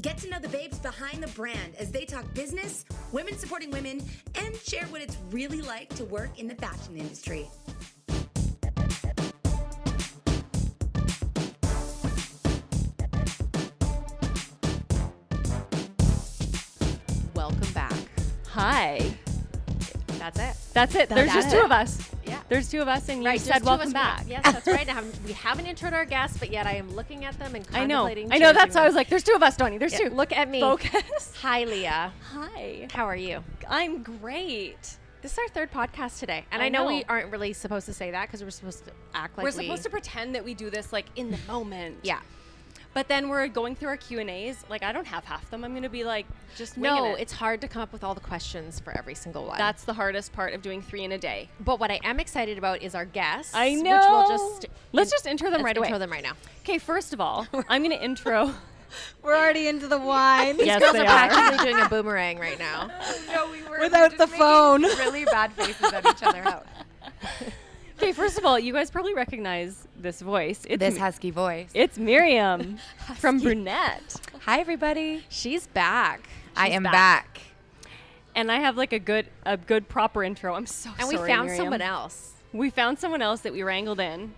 Get to know the babes behind the brand as they talk business, women supporting women, and share what it's really like to work in the fashion industry. Welcome back. Hi. That's it. That's it. There's just two of us. Yeah. There's two of us, and you Right, said welcome back. Yes, that's right. We haven't introed our guests, but yet I am looking at them and contemplating. I know. That's why I was like, there's two of us, Donnie. There's two. Look at me. Focus. Hi, Leah. Hi. How are you? I'm great. This is our third podcast today. And I I know know. we aren't really supposed to say that because we're supposed to act like We're supposed to pretend that we do this like in the moment. Yeah. But then we're going through our Q&As. Like, I don't have half them. I'm going to be like, just winging No, it. it's hard to come up with all the questions for every single one. That's the hardest part of doing 3 in a day. But what I am excited about is our guests. I know. Which we'll Let's just intro them right away. Intro them right now. Okay, first of all, I'm going to intro. We're already into the wine. Yes, Girls they are are. practically doing a boomerang right now. No, we were Without just the making phone. Really bad faces at each other. Okay, first of all, you guys probably recognize this voice. It's This husky voice. It's Miriam from Brunette. Hi, everybody. She's back. I She's am back. back. And I have like a good proper intro. I'm so And sorry, we found Miriam. someone else. We found someone else that we wrangled in.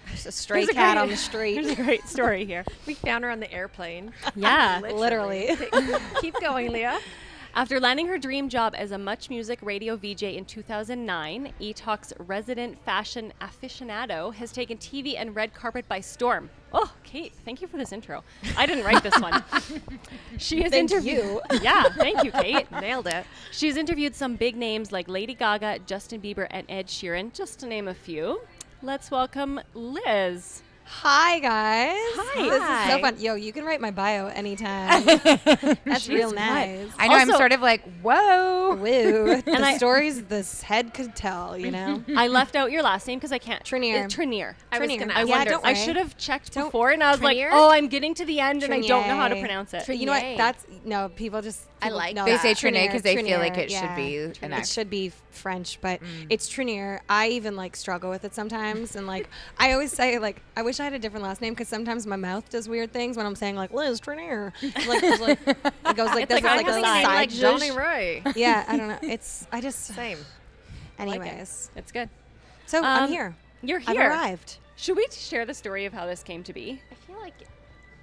There's a stray There's a cat great- on the street. There's a great story here. We found her on the airplane. Yeah. Literally. Keep going, Leah. After landing her dream job as a Much Music radio VJ in 2009, E-Talk's resident fashion aficionado has taken TV and red carpet by storm. Oh, Kate, thank you for this intro. I didn't write this one. She has Thank interviewed. you. Yeah, thank you, Kate. Nailed it. She's interviewed some big names like Lady Gaga, Justin Bieber, and Ed Sheeran, just to name a few. Let's welcome Liz. Hi, guys. Hi. This is Hi. so fun. Yo, you can write my bio anytime. That's real nice. I know I'm Also- sort of like, whoa. Woo. The I- stories this head could tell, you know? I left out your last name because I can't. Trinnear. Trinnear. I was Trinnear. gonna I ask. Yeah, wonder. don't I worry. should have checked Don't- before, and I was Trinnear? like, "Oh, I'm getting to the end, and I don't know how to Trinnear. pronounce it." You know what? Trinnear. That's, no, people just. I people like know They that. say Trinnear because they feel Trinnear, like it yeah. should be an It accent. should be French, but it's Trinnear. I even like struggle with it sometimes, and like I always say, like I wish I had a different last name because sometimes my mouth does weird things when I'm saying like Liz Trinnear. Like, it goes like It's this, like I like have a a side name like zhuzh. Johnny Ray. Yeah, I don't know. It's I just Same. anyways. It's good. So I'm here. You're I've here. arrived. Should we share the story of how this came to be? I feel like.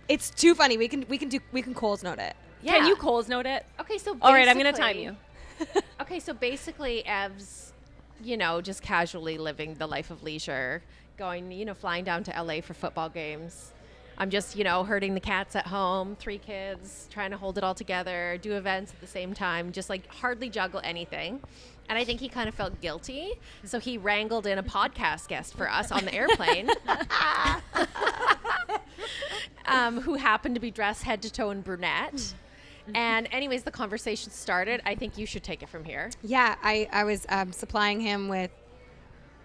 It's too funny. We can Coles note it. Yeah. Can you Coles note it? Okay, so All right, I'm gonna time basically- you. Okay, so basically, Ev's, just casually living the life of leisure, going, flying down to LA for football games. I'm just, herding the cats at home, 3 kids, trying to hold it all together, do events at the same time, just like hardly juggle anything. And I think he kind of felt guilty. So he wrangled in a podcast guest for us on the airplane who happened to be dressed head to toe in brunette. And anyways, the conversation started. I think you should take it from here. Yeah, I was supplying him with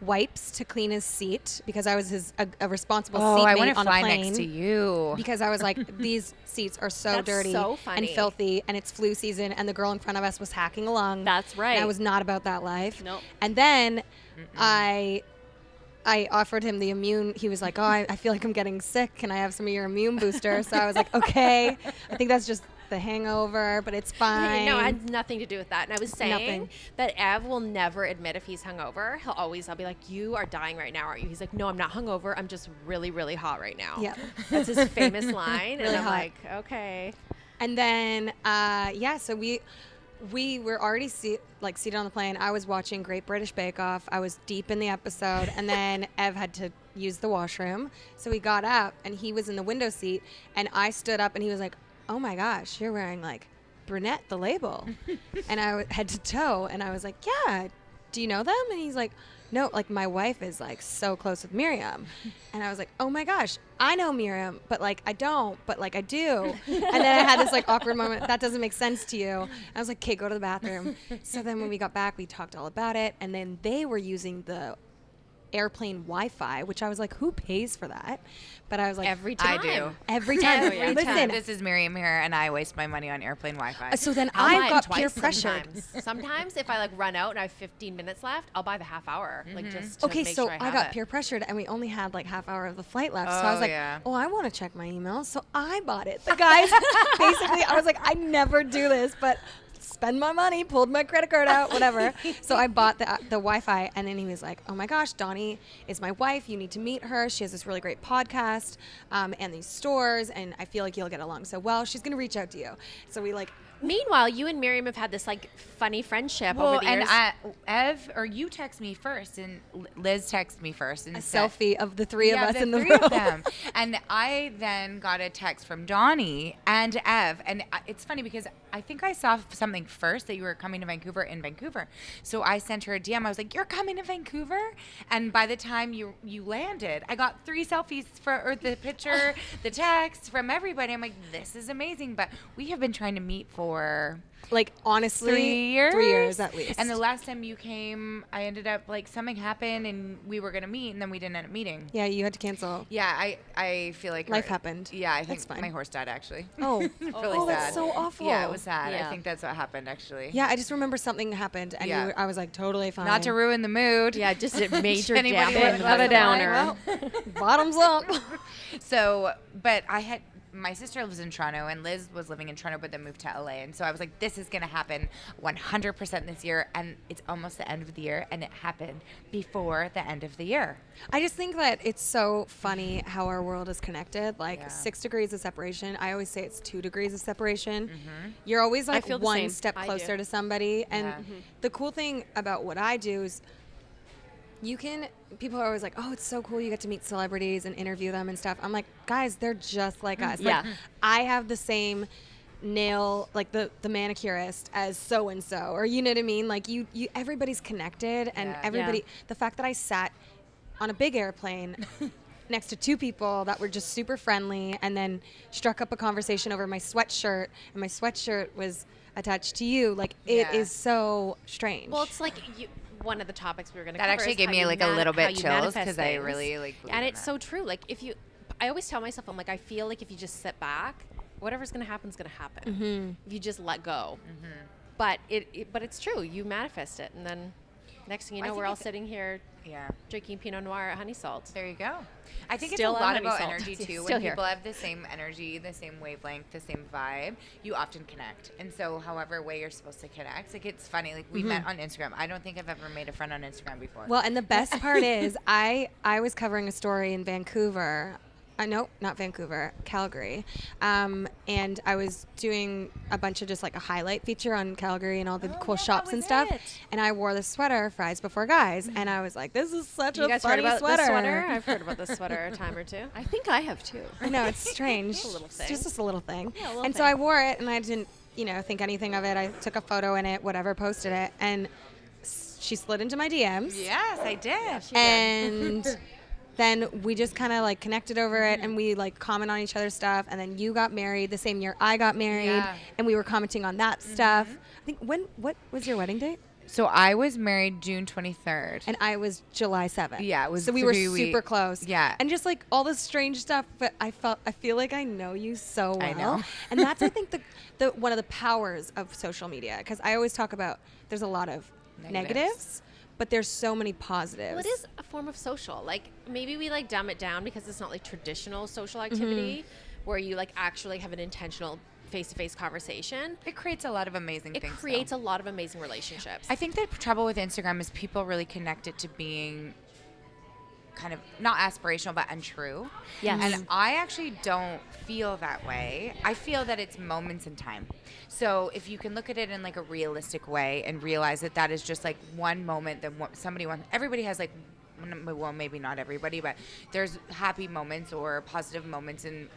wipes to clean his seat because I was a responsible Oh, I want seatmate to on fly a plane. next to you. Because I was like, these seats are so That's dirty so and funny. filthy, and it's flu season, and the girl in front of us was hacking along. That's right. And I was not about that life. Nope. And then I offered him the immune. He was like, oh, I feel like I'm getting sick. Can I have some of your immune booster? So I was like, okay. I think that's just the hangover, but it's fine. No, it had nothing to do with that. And I was saying Nothing. that Ev will never admit if he's hungover. I'll be like, you are dying right now, aren't you? He's like, no, I'm not hungover. I'm just really, really hot right now. Yeah. That's his famous line. Really and I'm hot. like, okay. And then, so we were already seated on the plane. I was watching Great British Bake Off. I was deep in the episode, and then Ev had to use the washroom. So he got up, and he was in the window seat, and I stood up, and he was like, oh my gosh, you're wearing like Brunette, the label. And I head to toe, and I was like, yeah, do you know them? And he's like, no, like my wife is like so close with Miriam. And I was like, oh my gosh, I know Miriam, but like I don't, but like I do. And then I had this like awkward moment, that doesn't make sense to you. I was like, okay, go to the bathroom. So then when we got back, we talked all about it. And then they were using the airplane Wi-Fi, which I was like, who pays for that? But I was like, Every time. I do. every time. Every Listen, time. This is Miriam here, and I waste my money on airplane Wi-Fi. so then I'll buy I it got twice peer pressured. Sometimes if I like run out and I have 15 minutes left, I'll buy the half hour. Like just to Okay, make so sure I I have got it. peer pressured, and we only had like half hour of the flight left. So I was like, yeah. oh, I want to check my email. So I bought it. The guys, basically, I was like, I never do this, but spend my money, pulled my credit card out, whatever. So I bought the Wi-Fi, and then he was like, oh my gosh, Donnie is my wife. You need to meet her. She has this really great podcast and these stores, and I feel like you'll get along so well. She's going to reach out to you. So we like, Meanwhile, you and Miriam have had this like funny friendship Well, over the years. Ev, or you text me first, and Liz texted me first, and a said- selfie of the three of us the in the three room. of them. And I then got a text from Donnie and Ev, and it's funny because I think I saw something first that you were coming to Vancouver in Vancouver. So I sent her a DM. I was like, "You're coming to Vancouver?" And by the time you landed, I got 3 selfies or the picture, the text from everybody. I'm like, "This is amazing!" But we have been trying to meet for Like, honestly, 3 years. 3 years at least. And the last time you came, I ended up like something happened, and we were gonna meet, and then we didn't end up meeting. yeah, you had to cancel. Yeah, I feel like Life happened. Yeah, I That's think fine. my horse died actually. Oh, Really oh, sad. that's so awful. Yeah, it was sad. Yeah. I think that's what happened actually. Yeah, I just remember something happened, and Yeah. I was like, totally fine. Not to ruin the mood. yeah, just a major Anybody gap. want in to Love a the- downer. Well, bottoms up. So, but my sister lives in Toronto, and Liz was living in Toronto, but then moved to LA. And so I was like, this is going to happen 100% this year. And it's almost the end of the year, and it happened before the end of the year. I just think that it's so funny how our world is connected. Like Yeah. 6 degrees of separation. I always say it's 2 degrees of separation. You're always like feel the one same. step I closer do. to somebody. And Yeah. the cool thing about what I do is people are always like, oh, it's so cool you get to meet celebrities and interview them and stuff. I'm like, guys, they're just like us. Yeah. Like, I have the same nail, like the manicurist as so and so, or you know what I mean? Like you everybody's connected, and Yeah. everybody. Yeah. The fact that I sat on a big airplane next to 2 people that were just super friendly, and then struck up a conversation over my sweatshirt, and my sweatshirt was attached to you. Like it Yeah. is so strange. Well, it's like one of the topics we were going to That cover actually is gave how me you like a little how bit you chills manifest because I things. really like believe And in it's that. so true. Like I always tell myself, I'm like, I feel like if you just sit back, whatever's going to happen is going to happen. If you just let go. But but it's true. You manifest it, and then next thing you I know, think we're all it's- sitting here Yeah. drinking Pinot Noir at Honey Salt. There you go. I think Still it's a on lot about Honey Salt. energy too. Still When here. people have the same energy, the same wavelength, the same vibe, you often connect. And so, however way you're supposed to connect, like it's funny. Like we met on Instagram. I don't think I've ever made a friend on Instagram before. Well, and the best part is I was covering a story in Vancouver. No, not Vancouver, Calgary. And I was doing a bunch of just like a highlight feature on Calgary and all the cool yeah, shops that and was stuff. it. And I wore the sweater, Fries Before Guys. And I was like, this is such You a guys heard funny about sweater. this sweater? I've heard about this sweater a time or two. I think I have too. I know, it's strange. a little It's thing. just a little thing. Yeah, a little and so thing. I wore it, and I didn't, think anything of it. I took a photo in it, whatever, posted it. And she slid into my DMs. yes, I did. And then we just kind of like connected over it, and we like comment on each other's stuff. And then you got married the same year I got married, Yeah. and we were commenting on that stuff. I think what was your wedding date? So I was married June 23rd. And I was July 7th. Yeah, it was So we were 3 super weeks. close. Yeah. And just like all this strange stuff, but I feel like I know you so well. I know. And that's I think the one of the powers of social media, because I always talk about there's a lot of negatives, but there's so many positives. Well, it is a form of social. Like maybe we like dumb it down because it's not like traditional social activity where you like actually have an intentional face-to-face conversation. It creates a lot of amazing It things. creates though. a lot of amazing relationships. I think the trouble with Instagram is people really connect it to being kind of not aspirational but untrue. Yes. And I actually don't feel that way. I feel that it's moments in time. So if you can look at it in like a realistic way and realize that that is just like one moment that somebody wants, everybody has like, well, maybe not everybody, but there's happy moments or positive moments in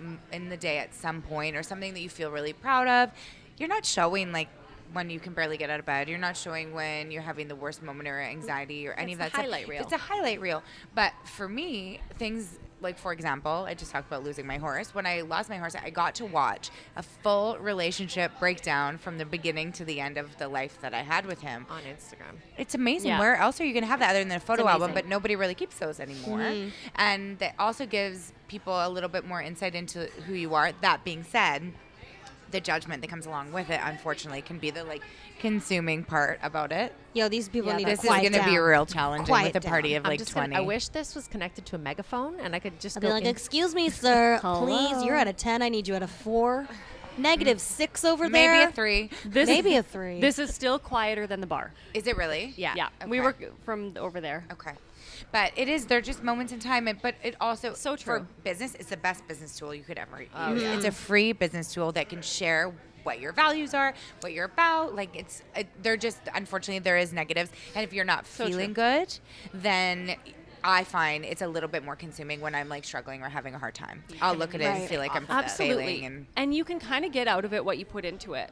the day at some point, or something that you feel really proud of. You're not showing like when you can barely get out of bed. You're not showing when you're having the worst moment or anxiety or any of that the stuff. highlight reel. It's a highlight reel. But for me, things like, for example, I just talked about losing my horse. When I lost my horse, I got to watch a full relationship breakdown from the beginning to the end of the life that I had with him. On Instagram. It's amazing. Yeah. Where else are you going to have that other than a photo album? amazing. But nobody really keeps those anymore. And that also gives people a little bit more insight into who you are. That being said, the judgment that comes along with it, unfortunately, can be the like consuming part about it. Yo, these people need This to is quiet going to be down. real challenging Quiet with a party down. of I'm like just 20. I wish this was connected to a megaphone and I could just I'd go be like, in- excuse me, sir. Please, Hello? you're at a 10. I need you at a 4. -6 over Maybe there. a 3. Maybe a 3. This is still quieter than the bar. Is it really? Yeah. Yeah, we Okay. were from over there. Okay. But it is, they're just moments in time. But it also, So for true. business, it's the best business tool you could ever use. yeah. It's a free business tool that can share what your values are, what you're about. Like, they're just, unfortunately, there is negatives. And if you're not So feeling good, then I find it's a little bit more consuming when I'm like struggling or having a hard time. I'll look at it and Right. feel like I'm Absolutely. failing. And you can kind of get out of it what you put into it.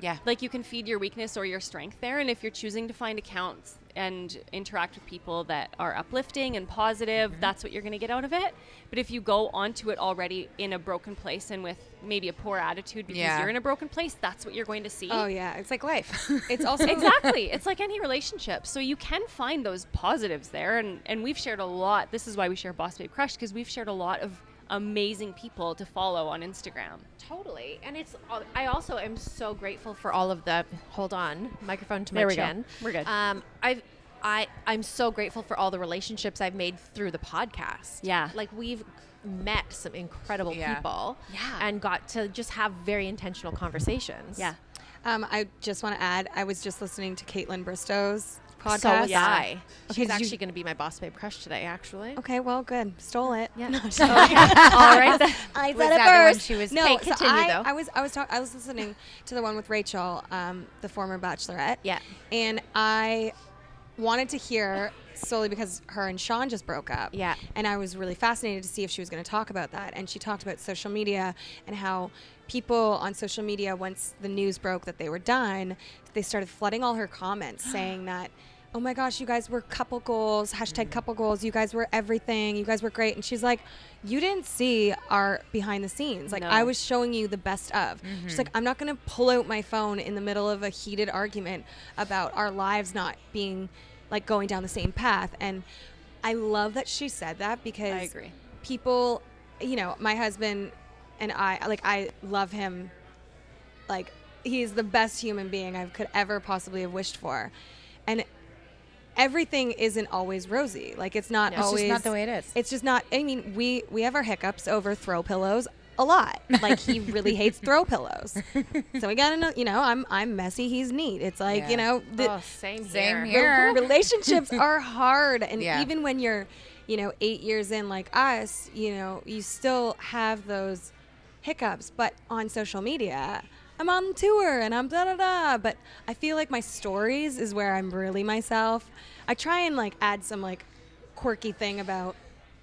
Yeah. Like you can feed your weakness or your strength there. And if you're choosing to find accounts and interact with people that are uplifting and positive, that's what you're going to get out of it. But if you go onto it already in a broken place and with maybe a poor attitude because Yeah. you're in a broken place, that's what you're going to see. Oh, yeah. It's like life. It's also Exactly. It's like any relationship. So you can find those positives there. And we've shared a lot. This is why we share Boss Babe Crush, because we've shared a lot of amazing people to follow on Instagram. Totally. And I also am so grateful for all of the, hold on, microphone to my There we go. chin. We're good. I'm so grateful for all the relationships I've made through the podcast. Yeah. Like we've met some incredible Yeah. people. Yeah. And got to just have very intentional conversations. Yeah. I just want to add, I was just listening to Caitlin Bristow's podcast. So was I. Okay, She's did you- actually going to be my Boss Babe Crush today, actually. Okay, well, good. Stole it. Yeah. No, All right. I Was said it that the one first. she was- no, Hey, so continue, though. I was listening to the one with Rachel, the former Bachelorette. Yeah. And I wanted to hear solely because her and Sean just broke up. Yeah. And I was really fascinated to see if she was going to talk about that. And she talked about social media and how people on social media, once the news broke that they were done, they started flooding all her comments saying that, oh my gosh, you guys were couple goals, #couple goals. You guys were everything. You guys were great. And she's like, you didn't see our behind the scenes. Like, No. I was showing you the best of. She's like, I'm not going to pull out my phone in the middle of a heated argument about our lives not being like going down the same path. And I love that she said that because I agree. people, you know, my husband and I love him. Like, he's the best human being I could ever possibly have wished for. And everything isn't always rosy. Like, it's not It's just always not the way it is. It's just not. I mean, we have our hiccups over throw pillows a lot. Like, he really hates throw pillows. So we gotta know. You know, I'm messy. He's neat. It's like, Yeah. you know, Oh, same here. Same here. relationships are hard, and Yeah. even when you're, you know, 8 years in like us, you know, you still have those hiccups. But on social media, I'm on tour and I'm da da da. But I feel like my stories is where I'm really myself. I try and like add some like quirky thing about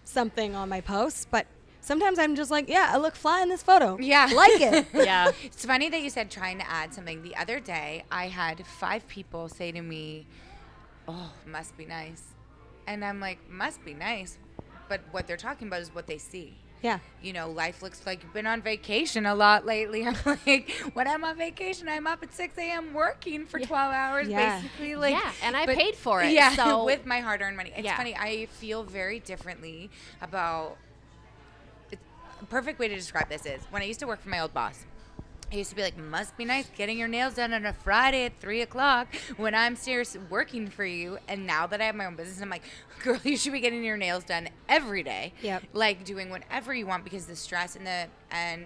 something on my posts, but sometimes I'm just like, yeah, I look fly in this photo. Yeah. Like it. Yeah. It's funny that you said trying to add something. The other day, I had 5 people say to me, oh, must be nice. And I'm like, must be nice. But what they're talking about is what they see. Yeah. You know, life looks like you've been on vacation a lot lately. I'm like, when I'm on vacation, I'm up at 6 a.m. working for 12 hours, Yeah. basically. Like, Yeah, and I but- paid for it, Yeah, so- with my hard-earned money. It's Yeah. funny. I feel very differently about. A perfect way to describe this is when I used to work for my old boss. I used to be like, must be nice getting your nails done on a Friday at 3 o'clock when I'm serious working for you. And now that I have my own business, I'm like, girl, you should be getting your nails done every day. Yep. Like doing whatever you want because the stress and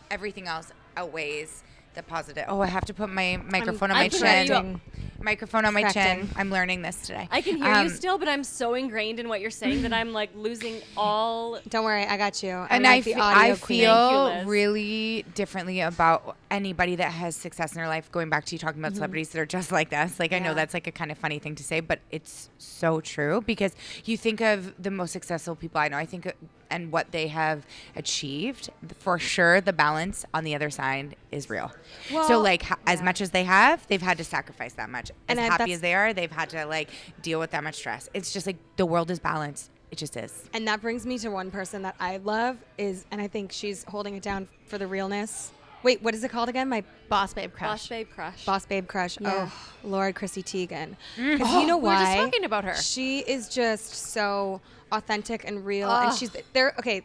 everything else outweighs the positive. Oh, I have to put my microphone on my I'm chin. correcting. Microphone on my chin. Correcting. I'm learning this today. I can hear you still, but I'm so ingrained in what you're saying that I'm like losing all. Don't worry, I got you. And like the audio I queen. Thank you, feel Liz. really differently about anybody that has success in their life. Going back to you talking about celebrities that are just like us. Like, I know Yeah. that's like a kind of funny thing to say, but it's so true because you think of the most successful people I know. I think and what they have achieved, for sure, the balance on the other side is real. So, Well, like, as much as they have, they've had to sacrifice that much. As And happy that's- as they are, they've had to like deal with that much stress. It's just like the world is balanced. It just is. And that brings me to one person that I love and I think she's holding it down for the realness. Wait, what is it called again? My Boss Babe Crush. Boss Babe Crush. Boss Babe Crush. Yeah. Oh, Lord, Chrissy Teigen. Because you know We were why? just talking about her. She is just so authentic and real. And she's there. Okay,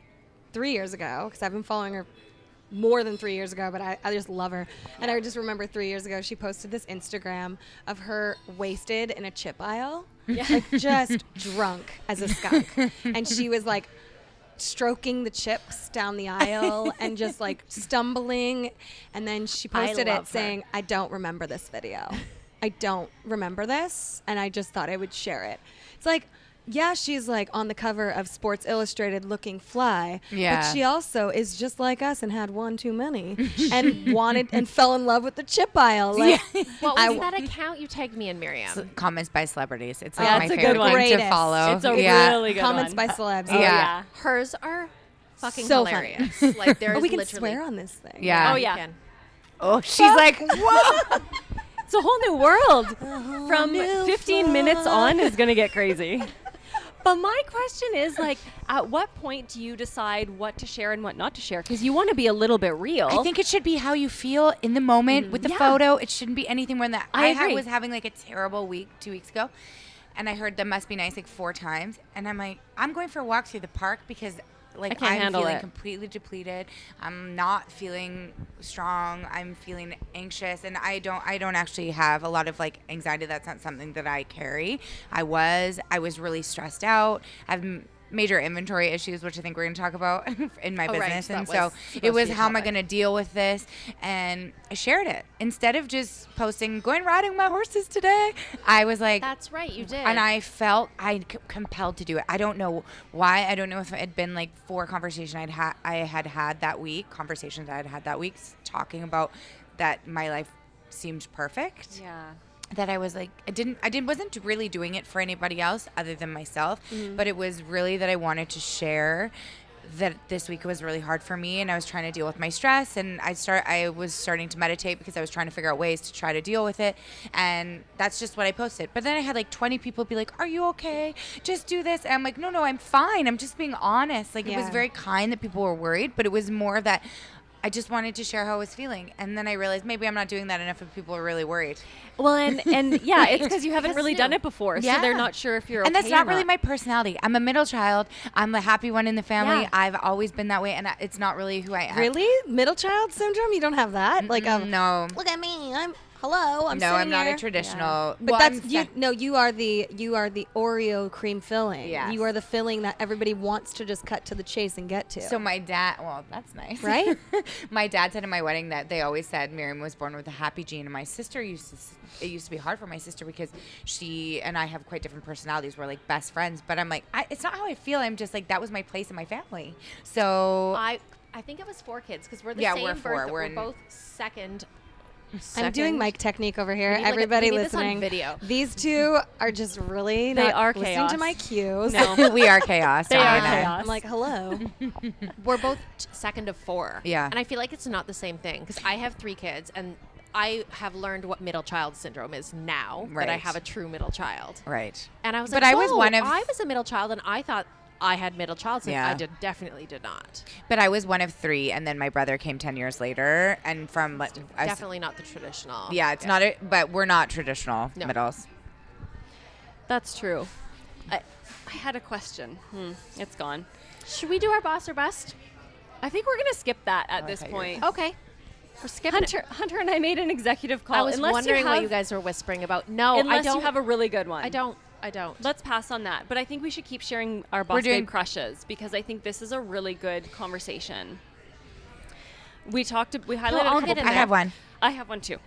3 years ago, because I've been following her more than 3 years ago, but I just love her. And I just remember 3 years ago, she posted this Instagram of her wasted in a chip aisle, like just drunk as a skunk. And she was like stroking the chips down the aisle and just like stumbling. And then she posted it saying, I don't remember this video. I don't remember this. And I just thought I would share it. It's like, yeah, she's like on the cover of Sports Illustrated looking fly. Yeah. But she also is just like us and had one too many and wanted and fell in love with the chip aisle. Like, What was that account you tagged me and Miriam? Comments by celebrities. It's like Yeah, my it's a good favorite one. thing to Greatest. follow. It's a yeah. really good Comments one. by celebs. Oh, Yeah. Hers are fucking So funny. hilarious. Like there's Oh, we can literally swear on this thing. Yeah. Oh, You yeah. can. Oh, she's like, whoa. It's a whole new world. From 15 minutes on is going to get crazy. But my question is, like, at what point do you decide what to share and what not to share? Because you want to be a little bit real. I think it should be how you feel in the moment with the Yeah. photo. It shouldn't be anything more than that. I agree. was having like a terrible week 2 weeks ago, and I heard "That Must Be Nice" like 4 times, and I'm like, I'm going for a walk through the park because like can't I'm handle feeling it. completely depleted. I'm not feeling strong. I'm feeling anxious, and I don't actually have a lot of like anxiety. That's not something that I carry. I was really stressed out. I've major inventory issues, which I think we're going to talk about in my Oh, right. business. That And was so supposed it to was, be a how am I topic. going to deal with this? And I shared it. Instead of just posting, going riding my horses today, I was like, That's right, you did. and I felt compelled to do it. I don't know why. I don't know if it had been like 4 conversations I had had that week, talking about that my life seemed perfect. Yeah. That I was like, wasn't really doing it for anybody else other than myself, but it was really that I wanted to share that this week was really hard for me, and I was trying to deal with my stress, and I was starting to meditate because I was trying to figure out ways to try to deal with it, and that's just what I posted. But then I had like 20 people be like, "Are you okay? Just do this." And I'm like, "No, I'm fine. I'm just being honest." Like it was Yeah. very kind that people were worried, but it was more that I just wanted to share how I was feeling. And then I realized maybe I'm not doing that enough if people are really worried. Well, and yeah, it's because you haven't really done it before, so Yeah. they're not sure if you're okay. And that's not or really my personality. I'm a middle child. I'm the happy one in the family. Yeah. I've always been that way, and it's not really who I am. Really? Middle child syndrome? You don't have that? Like, No. look at me. I'm No, I'm sitting not here. a traditional. But well, that's I'm you. se- No, you are the Oreo cream filling. Yes. You are the filling that everybody wants to just cut to the chase and get to. So my dad, well, that's nice. Right? My dad said at my wedding that they always said Miriam was born with a happy gene. And my sister it used to be hard for my sister because she and I have quite different personalities. We're like best friends. But I'm like, it's not how I feel. I'm just like, that was my place in my family. So I think it was 4 kids because we're the Yeah, same we're birth. 4. We're We're in- both second. I'm doing mic technique over here. We need, like, Everybody we need this on listening. video. These two are just really They not are listening chaos. to my cues. No. we are chaos. They Tommy are and I. chaos. I'm like, hello. We're both second of 4. Yeah. And I feel like it's not the same thing because I have 3 kids and I have learned what middle child syndrome is now that I Right. have a true middle child. Right. And I was But like, I was whoa, one of- I was a middle child and I thought I had middle child syndrome. Yeah. I definitely did not. But I was one of 3, and then my brother came 10 years later. And from Definitely not the traditional. yeah, it's not but we're not traditional No. middles. That's true. I had a question. It's gone. Should we do our boss or bust? I think we're gonna skip that at this thought you were- point. Okay. We're skipping it. Hunter and I made an executive call. I was Unless wondering have, what you guys were whispering about. No, unless I don't. you have a really good one. I don't. Let's pass on that. But I think we should keep sharing our boss babe crushes because I think this is a really good conversation. We highlighted I'll a couple get in I there. have one. I have one too.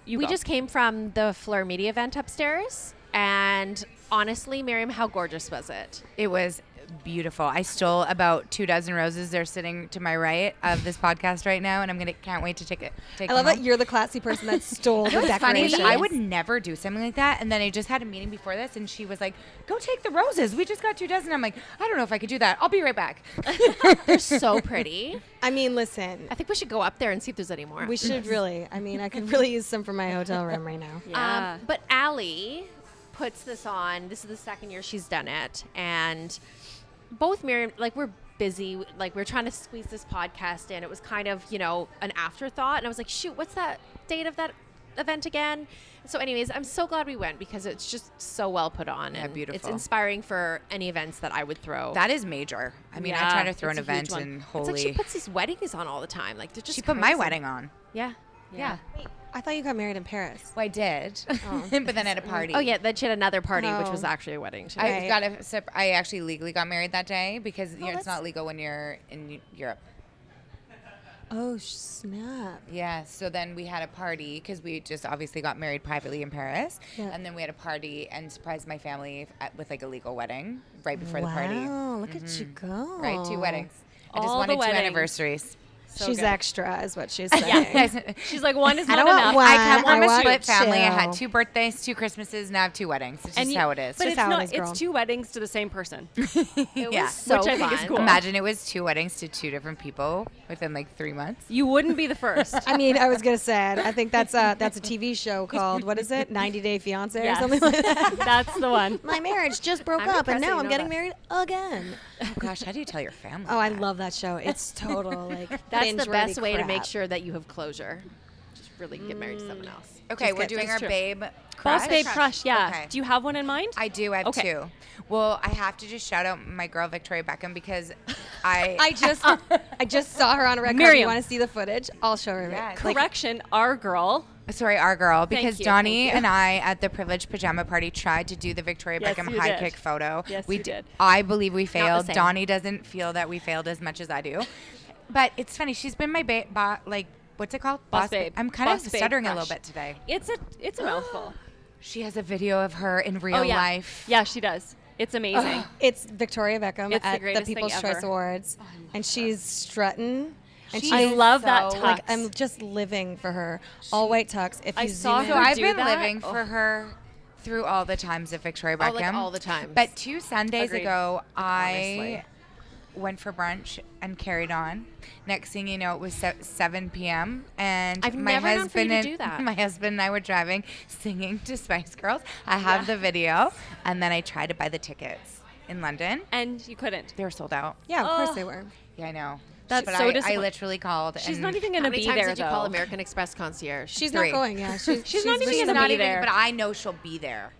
You We go. just came from the Fleur Media event upstairs, and honestly, Miriam, how gorgeous was it? It was beautiful. I stole about 24 roses. They're sitting to my right of this podcast right now, and can't wait to take I love that you're the classy person that stole the It's funny. decorations. I would never do something like that. And then I just had a meeting before this, and she was like, "Go take the roses. We just got 24." I'm like, "I don't know if I could do that. I'll be right back." They're so pretty. I mean, listen. I think we should go up there and see if there's any more. We should really. I mean, I could really use some for my hotel room right now. Yeah. But Allie puts this on. This is the second year she's done it, and both Miriam, like we're busy, like we're trying to squeeze this podcast in. It was kind of, an afterthought. And I was like, shoot, what's that date of that event again? So anyways, I'm so glad we went because it's just so well put on. Yeah, And beautiful. It's inspiring for any events that I would throw. That is major. I mean, I Yeah, try to throw an it's a huge event one. and It's like holy. she puts these weddings on all the time. Like they're just She put my crazy. wedding on. Yeah. Yeah. I thought you got married in Paris. Well, I did, but then at a party. Oh yeah, then she had another party, which was Oh. actually a wedding. She I got I actually legally got married that day because it's that's- not legal when you're in Europe. Oh, snap. Yeah, so then we had a party because we just obviously got married privately in Paris, Yeah. and then we had a party and surprised my family with like a legal wedding right before the party. Wow, look at you go. Right, 2 weddings. I just All the wanted 2 weddings. anniversaries. So She's good. extra, is what she's saying. She's like, one is I not don't want enough. one. I come from I a want split family. I had 2. 2 birthdays, 2 Christmases, and I have 2 weddings. It's just you- how it is. But Just it's how it not. is, girl. It's 2 weddings to the same person. It Yeah. was so Which I think is fun. cool. Imagine it was 2 weddings to 2 different people within like 3 months. You wouldn't be the first. I mean, I was gonna say, I think that's a TV show called, what is it, 90 Day Fiance Yes. or something like that. That's the one. My marriage just broke I'm up, and impressed that now you I'm know getting that. married again. Oh gosh, how do you tell your family? Oh, I that? love that show. It's total like That's the binge-worthy best way to crap. make sure that you have closure. Just really get married to someone else. Okay, Just we're get- doing that's our true. babe Boss crush. babe crush. Yeah. Okay. Do you have one in mind? I do. I have Okay. 2. Well, I have to just shout out my girl Victoria Beckham because I I just saw her on a red carpet. Miriam. You want to see the footage? I'll show her. Yeah, Like, Correction, our girl. Sorry, our girl, because you, Donnie thank you. and I at the privileged pajama party tried to do the Victoria Yes, Beckham you high did. kick photo. Yes, we you did. I believe we failed. same. Donnie doesn't feel that we failed as much as I do. But it's funny. She's been my like what's it called? Boss babe. I'm kind Boss of babe stuttering a crush. little bit today. It's a mouthful. She has a video of her in real Oh yeah. life. Yeah, she does. It's amazing. it's Victoria Beckham It's the at the greatest thing People's Choice ever. Awards, and she's strutting. And She I is love that so- tux. like I'm just living for her. All white tux. If I you saw zoom in- So her I've do been that? living for her through all the times of Victoria Beckham. Oh, like all the times. But 2 Sundays Agreed. ago, Honestly. I went for brunch and carried on. Next thing you know, it was 7 p.m. and I've my never known for husband you to and do that. my husband and I were driving, singing to Spice Girls. I have the video, and then I tried to buy the tickets in London. And you couldn't. They were sold out. yeah, of course Oh. they were. Yeah, I know. That's but so I disappointing. literally called. She's and not even How going to many be times there did you though. call American Express concierge? She's 3. not going. Yeah, she's not even She's gonna not be even, there. but I know she'll be there.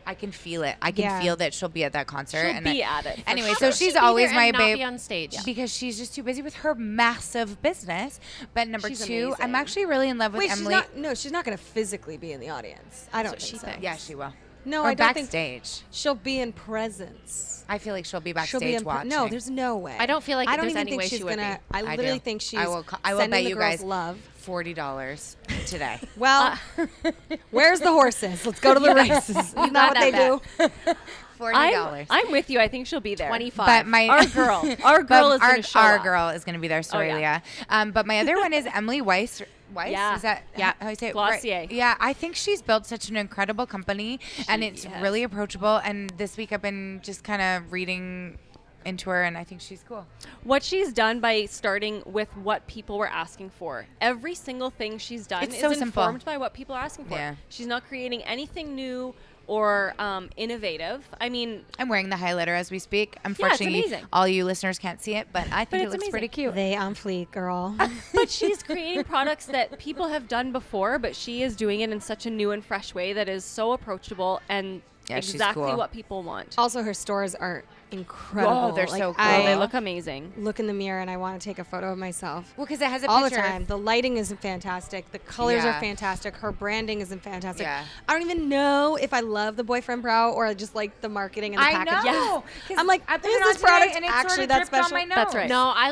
I can feel it. I can Yeah. feel that she'll be at that concert. She'll and be I- at it. for Anyway, sure. so She'd she's be always there my and not babe be on stage. because she's just too busy with her massive business. But number She's 2, I'm amazing. actually really in love with Wait, Emily. she's not going to physically be in the audience. I don't what think she so. thinks. Yeah, she will. No, or I don't think backstage. she'll be in presence. I feel like she'll be She'll backstage be in watching. No, there's no way. I don't feel like I don't there's even any think way she's she would gonna. be. I I literally do. think she's. I will sending bet the you girls guys love. $40 today. Well, where's the horses? Let's go to the races. Isn't that what they do? $40. I'm with you. I think she'll be there. 25. But my Our girl. Our girl is our, going to show our up. girl is going to be there, Oh, Sorelia. yeah. But my other one is Emily Weiss. Weiss? Yeah. Is that Yeah. how you say it? Glossier. Right. Yeah, I think she's built such an incredible company, and it's has. really approachable. And this week I've been just kind of reading into her, and I think she's cool. What she's done by starting with what people were asking for. Every single thing she's done It's is so simple. informed by what people are asking for. Yeah. She's not creating anything new or innovative. I mean, I'm wearing the highlighter as we speak. Unfortunately, amazing. all you listeners can't see it, but I think it it's looks pretty amazing. cute. They on fleek, girl. but she's creating products that people have done before, but she is doing it in such a new and fresh way that is so approachable and Yeah, she's exactly cool. what people want. Also, her stores are incredible. Whoa, they're so cool. Oh, they I look amazing. look in the mirror and I want to take a photo of myself. Well, because it has a All the picture. time. The lighting is fantastic. The colors Yeah. are fantastic. Her branding isn't fantastic. Yeah. I don't even know if I love the boyfriend brow or just like the marketing and the I packaging. know. Yes. I'm like, I put is it on this today product and it actually sort of that dripped on special? my nose. That's right. No, I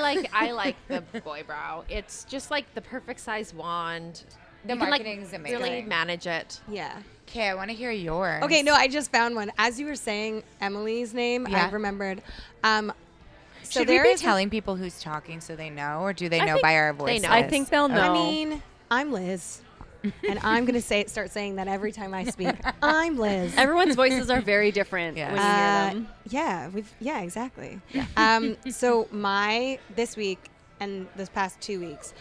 like the boy brow. It's just like the perfect size wand. The You can, like, marketing's really amazing. manage it. Yeah. Okay, I want to hear yours. Okay, no, I just found one. As you were saying Emily's name, Yeah. I remembered. So Should we there be is a- telling people who's talking so they know, or do they I know think by our they voices? know. I think they'll know. I mean, I'm Liz. And I'm going to start saying that every time I speak. I'm Liz. Everyone's voices are very different Yeah. when you hear them. Yeah, exactly. So this week and this past 2 weeks,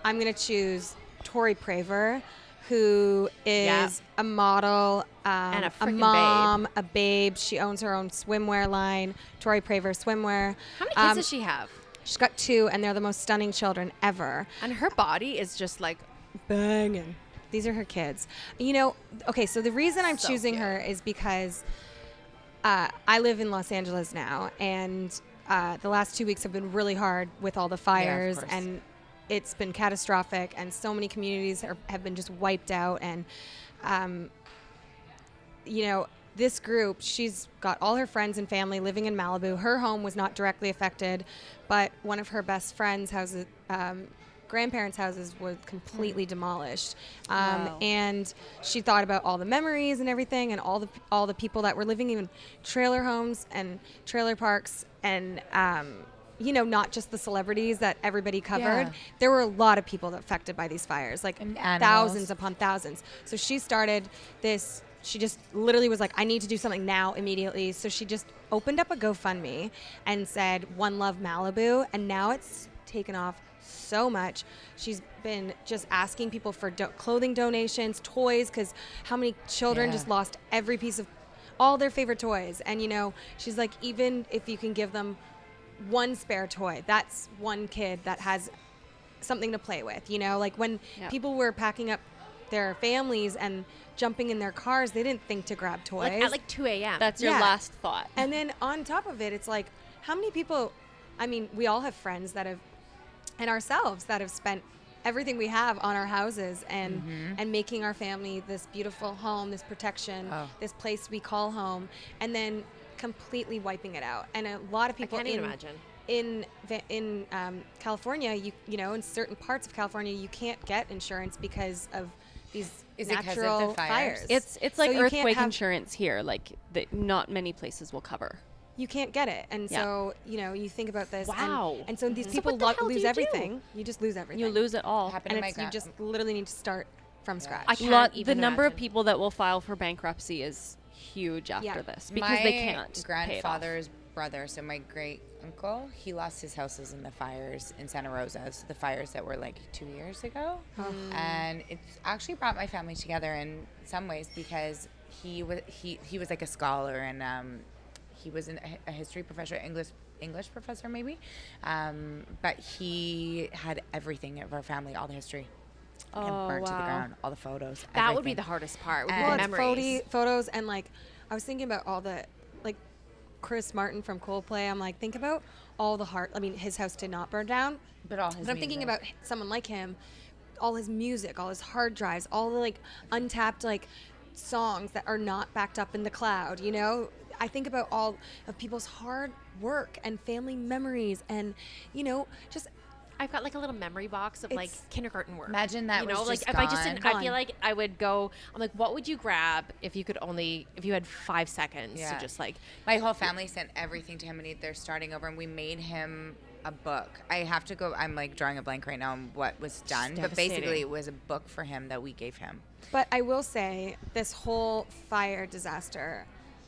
I'm gonna choose Tori Praver, who is Yeah. a model, And a a frickin' mom, a babe. She owns her own swimwear line, Tori Praver Swimwear. How many kids does she have? She's got 2, and they're the most stunning children ever. And her body is just like Banging. These are her kids. You know, okay, so the reason I'm So choosing cute. her is because I live in Los Angeles now, and the last 2 weeks have been really hard with all the fires, course. and it's been catastrophic, and so many communities have been just wiped out. And, you know, this group, she's got all her friends and family living in Malibu. Her home was not directly affected, but one of her best friends' houses, grandparents' houses, was completely demolished. Wow. And she thought about all the memories and everything, and all the people that were living in trailer homes and trailer parks, and you know, not just the celebrities that everybody covered. Yeah. There were a lot of people affected by these fires, like And animals. thousands upon thousands. So she started this. She just literally was like, I need to do something now, immediately. So she just opened up a GoFundMe and said, One Love Malibu. And now it's taken off so much. She's been just asking people for clothing donations, toys, because how many children Yeah. just lost every piece of all their favorite toys. And, you know, she's like, even if you can give them one spare toy, that's one kid that has something to play with. You know, like when Yep. people were packing up their families and jumping in their cars, they didn't think to grab toys. like at like 2 a.m. That's your Yeah. last thought. And then on top of it, it's like, how many people, I mean, we all have friends that have, and ourselves, that have spent everything we have on our houses and making our family this beautiful home, this protection, Oh. this place we call home, and then completely wiping it out. And a lot of people can't even imagine. in California, you know, in certain parts of California, you can't get insurance because of these Is it 'cause of the natural fires? fires. It's So like you can't earthquake have- insurance here, like that not many places will cover. You can't get it, and Yeah. so you know, you think about this. Wow. And so these So people what the hell do lose you do? everything. You just lose everything. You lose it all. Happened and to my it's, you grand- just literally need to start from scratch. I can't The even number of imagine. people that will file for bankruptcy is huge after Yeah. this because my they can't pay it off. grandfather's brother, so my great uncle, he lost his houses in the fires in Santa Rosa. So the fires that were like 2 years ago, and it's actually brought my family together in some ways because he was like a scholar, and he was a history professor, English professor maybe, but he had everything of our family, all the history. And burnt to the wow. ground, all the photos. That would be everything. the hardest part. Would be And- the Well, it's memories. photos, and like I was thinking about all the, like, Chris Martin from Coldplay. I'm like, think about all the heart. I mean, his house did not burn down, But all his but I'm thinking music. about someone like him, all his music, all his hard drives, all the like untapped like songs that are not backed up in the cloud. You know, I think about all of people's hard work and family memories, and you know, just I've got like a little memory box of like It's- kindergarten work. Imagine that you know, was like just if I just didn't, I gone. feel like I would go. I'm like, what would you grab if you had 5 seconds Yeah. to just like. My whole family sent everything to him, and they're starting over, and we made him a book. I have to go. I'm like drawing a blank right now on what was done, but basically devastating. it was a book for him that we gave him. But I will say this whole fire disaster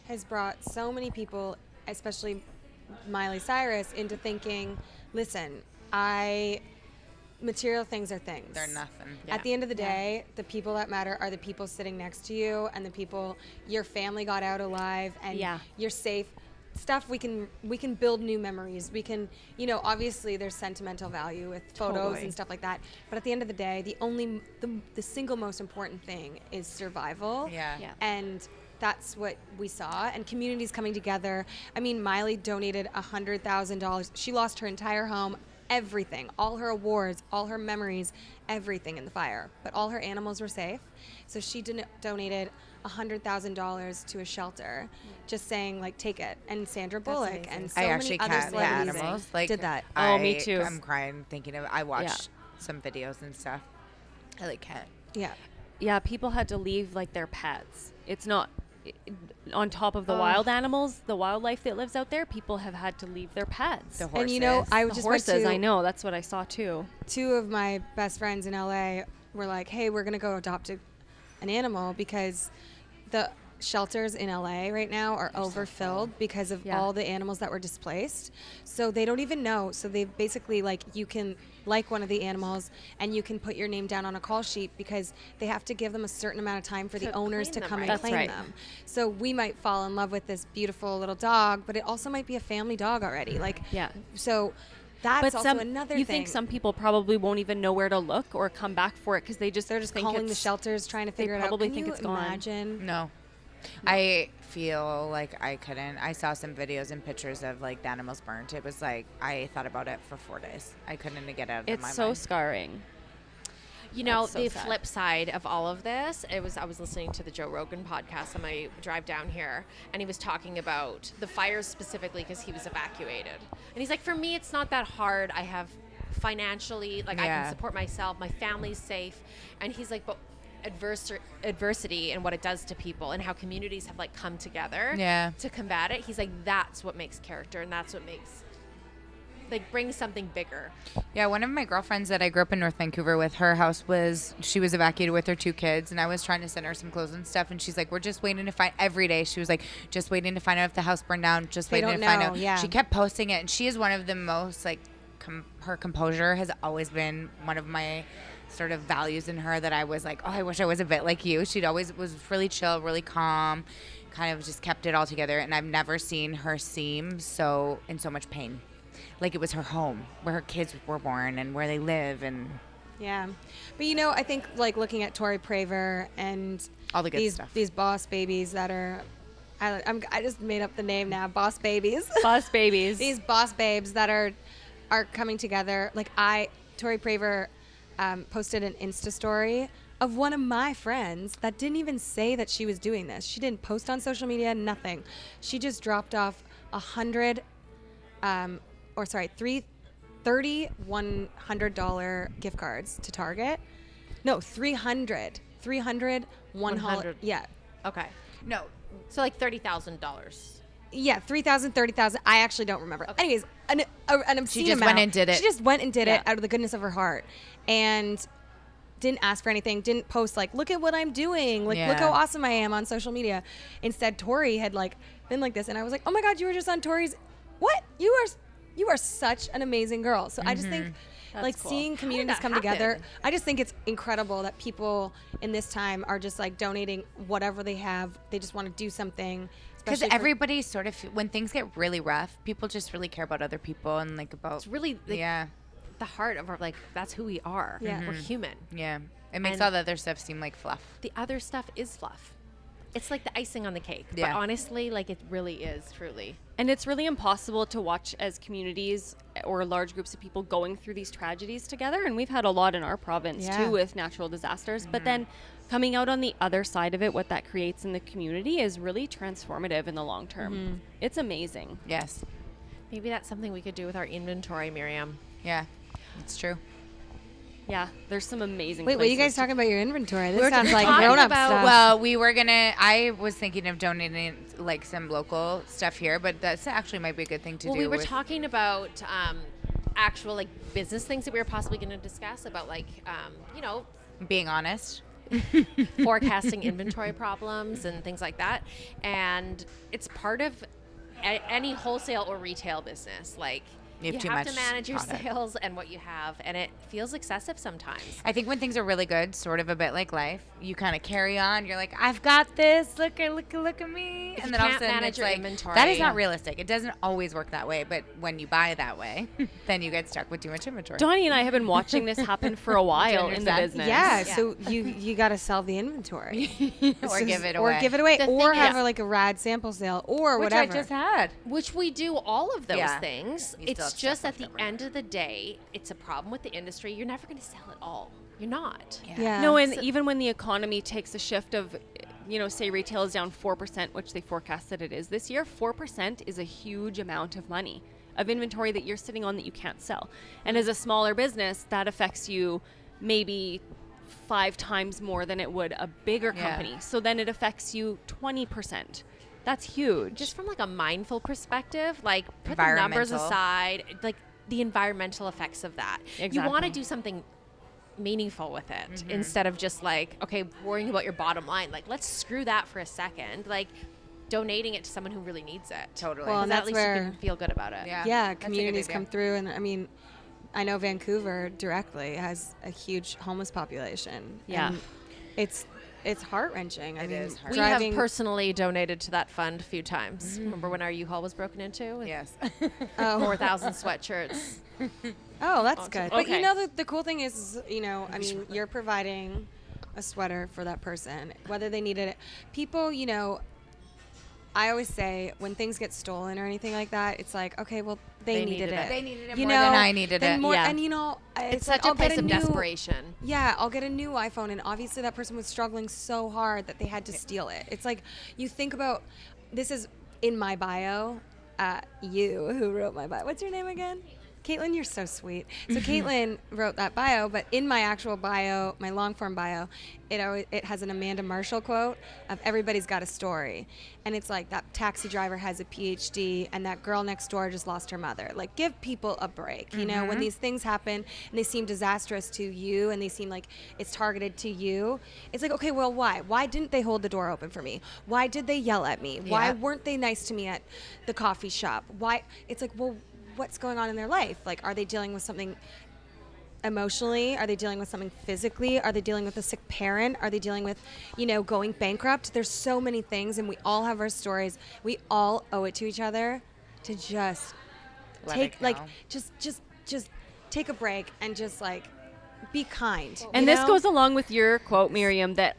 has brought so many people, especially Miley Cyrus, into thinking, listen, material things are things. They're nothing. At the end of the day, the people that matter are the people sitting next to you and the people your family got out alive and Yeah. you're safe. Stuff we can build new memories. We can, you know, obviously there's sentimental value with photos Totally. and stuff like that. But at the end of the day, the single most important thing is survival. Yeah. Yeah. And that's what we saw, and communities coming together. I mean, Miley donated $100,000. She lost her entire home, everything, all her awards, all her memories, everything in the fire. But all her animals were safe. So she donated $100,000 to a shelter, just saying, like, take it. And Sandra Bullock amazing. and so I many actually other cat the celebrities animals. Like did that. Oh, me too. I'm crying thinking of. I watched some videos and stuff. I like cat. Yeah. Yeah, people had to leave like their pets. It's not on top of the wild animals, the wildlife that lives out there. People have had to leave their pets. The horses. And you know, I The just horses, went to I know. That's what I saw too. 2 of my best friends in LA were like, "Hey, we're gonna go adopt an animal because shelters in LA right now are overfilled because of all the animals that were displaced. So they don't even know. So they basically you can like one of the animals and you can put your name down on a call sheet because they have to give them a certain amount of time for the owners to come and claim them. So we might fall in love with this beautiful little dog, but it also might be a family dog already. So that's also another thing. You think some people probably won't even know where to look or come back for it because they're just think calling the shelters trying to figure it out. They probably think it's gone. Imagine? No. I feel like I couldn't. I saw some videos and pictures of the animals burnt. It was I thought about it for 4 days. I couldn't get out of my mind. It's so scarring. You know, the flip side of all of this, I was listening to the Joe Rogan podcast on my drive down here, and he was talking about the fires specifically because he was evacuated. And he's like, for me, it's not that hard. I have financially, I can support myself. My family's safe. And he's like, but adversity and what it does to people and how communities have come together to combat it. He's like, that's what makes character, and that's what makes bring something bigger. Yeah, one of my girlfriends that I grew up in North Vancouver with, her house she was evacuated with her 2 kids, and I was trying to send her some clothes and stuff, and she's like, we're just waiting to find, every day she was like, just waiting to find out if the house burned down, just waiting to find out. Yeah. She kept posting it, and she is one of the most her composure has always been one of my sort of values in her, that I was like, oh, I wish I was a bit like you. She'd always was really chill, really calm, kind of just kept it all together, and I've never seen her seem in so much pain. It was her home where her kids were born and where they live. And yeah, but I think looking at Tori PRIV and all the good stuff, these boss babies that are, I just made up the name now, boss babies. Boss babies. These boss babes that are coming together. Tori PRIV posted an Insta story of one of my friends that didn't even say that she was doing this. She didn't post on social media, nothing. She just dropped off 3 $100 gift cards to Target. No, 300 100. Yeah. Okay. No. So $30,000. Yeah, 3,000, 30,000. I actually don't remember. Okay. Anyways, an obscene She just amount. went and did it. She just went and did it out of the goodness of her heart, and didn't ask for anything. Didn't post look at what I'm doing. Look how awesome I am on social media. Instead, Tori had been like this, and I was like, oh my God, you were just on Tori's. What? You are such an amazing girl. So I just think cool. Seeing communities come together, I just think it's incredible that people in this time are just donating whatever they have. They just want to do something. Because everybody sort of, when things get really rough, people just really care about other people and about. It's really the heart of our, that's who we are. Yeah. We're human. Yeah. It makes all the other stuff seem like fluff. The other stuff is fluff. It's like the icing on the cake. Yeah. But honestly, it really is, truly. And it's really impossible to watch as communities or large groups of people going through these tragedies together. And we've had a lot in our province, too, with natural disasters. Mm-hmm. But then coming out on the other side of it, what that creates in the community is really transformative in the long term. Mm-hmm. It's amazing. Yes. Maybe that's something we could do with our inventory, Miriam. Yeah, it's true. Yeah, there's some amazing Wait, what are you guys talking about your inventory? This sounds like talking grown-up about- stuff. Well, I was thinking of donating some local stuff here, but that's actually might be a good thing to do. We were talking about actual business things that we were possibly going to discuss about being honest. forecasting inventory problems and things like that. And it's part of any wholesale or retail business. You have too have much to manage your product. sales and what you have, and it feels excessive sometimes. I think when things are really good, sort of a bit like life, you kind of carry on. You're like, I've got this. Look at me. And then all of a sudden manage it's your inventory, that is not realistic. It doesn't always work that way. But when you buy that way, then you get stuck with too much inventory. Donnie and I have been watching this happen for a while in the business. Yeah, so you got to sell the inventory. or give it away. Or give it away. The Or thing have is- a rad sample sale or Which whatever. I just had. Which we do all of those Yeah. things. You still It's have just stuff at the left over. end of the day, it's a problem with the industry. You're never going to sell it all. You're not. Yeah. No, and even when the economy takes a shift of, say retail is down 4%, which they forecast that it is this year, 4% is a huge amount of money of inventory that you're sitting on that you can't sell. And as a smaller business, that affects you maybe 5 times more than it would a bigger company. So then it affects you 20%. That's huge. Just from a mindful perspective, put the numbers Environmental. aside, the environmental effects of that. You want to Exactly. do something meaningful with it instead of just like, okay, worrying about your bottom line. Like, let's screw that for a second. Like, donating it to someone who really needs it. Totally. Well, and At that's least you where can feel good about it. Yeah. yeah, That's a good communities idea. come through, and I mean, I know Vancouver directly has a huge homeless population. Yeah. and it's heart wrenching. I It mean, is heart- We driving. have personally donated to that fund a few times. Remember when our U-Haul was broken into? With Yes. 4,000 sweatshirts. Oh, that's good. But Okay. you know, the cool thing is, you know, I mean, you're providing a sweater for that person, whether they needed it. People, you know, I always say when things get stolen or anything like that, it's like, okay, well, they needed it. They needed it You more know, than I needed then it. more, Yeah. and you know, It's like, such a I'll get place of new- desperation. Yeah, I'll get a new iPhone, and obviously that person was struggling so hard that they had to steal it. It's like you think about this is in my bio. You who wrote my bio. What's your name again? Caitlin, you're so sweet. So Caitlin wrote that bio, but in my actual bio, my long form bio, it has an Amanda Marshall quote of everybody's got a story. And it's like that taxi driver has a PhD and that girl next door just lost her mother. Like, give people a break. You know, when these things happen and they seem disastrous to you and they seem like it's targeted to you, it's like, okay, well, why? Why didn't they hold the door open for me? Why did they yell at me? Why Yeah. weren't they nice to me at the coffee shop? Why? It's like, well, what's going on in their life? Like, are they dealing with something emotionally? Are they dealing with something physically? Are they dealing with a sick parent? Are they dealing with, you know, going bankrupt? There's so many things, and we all have our stories. We all owe it to each other to just Let take, it like, go. just take a break and just like be kind. And you this know? goes along with your quote, Miriam, that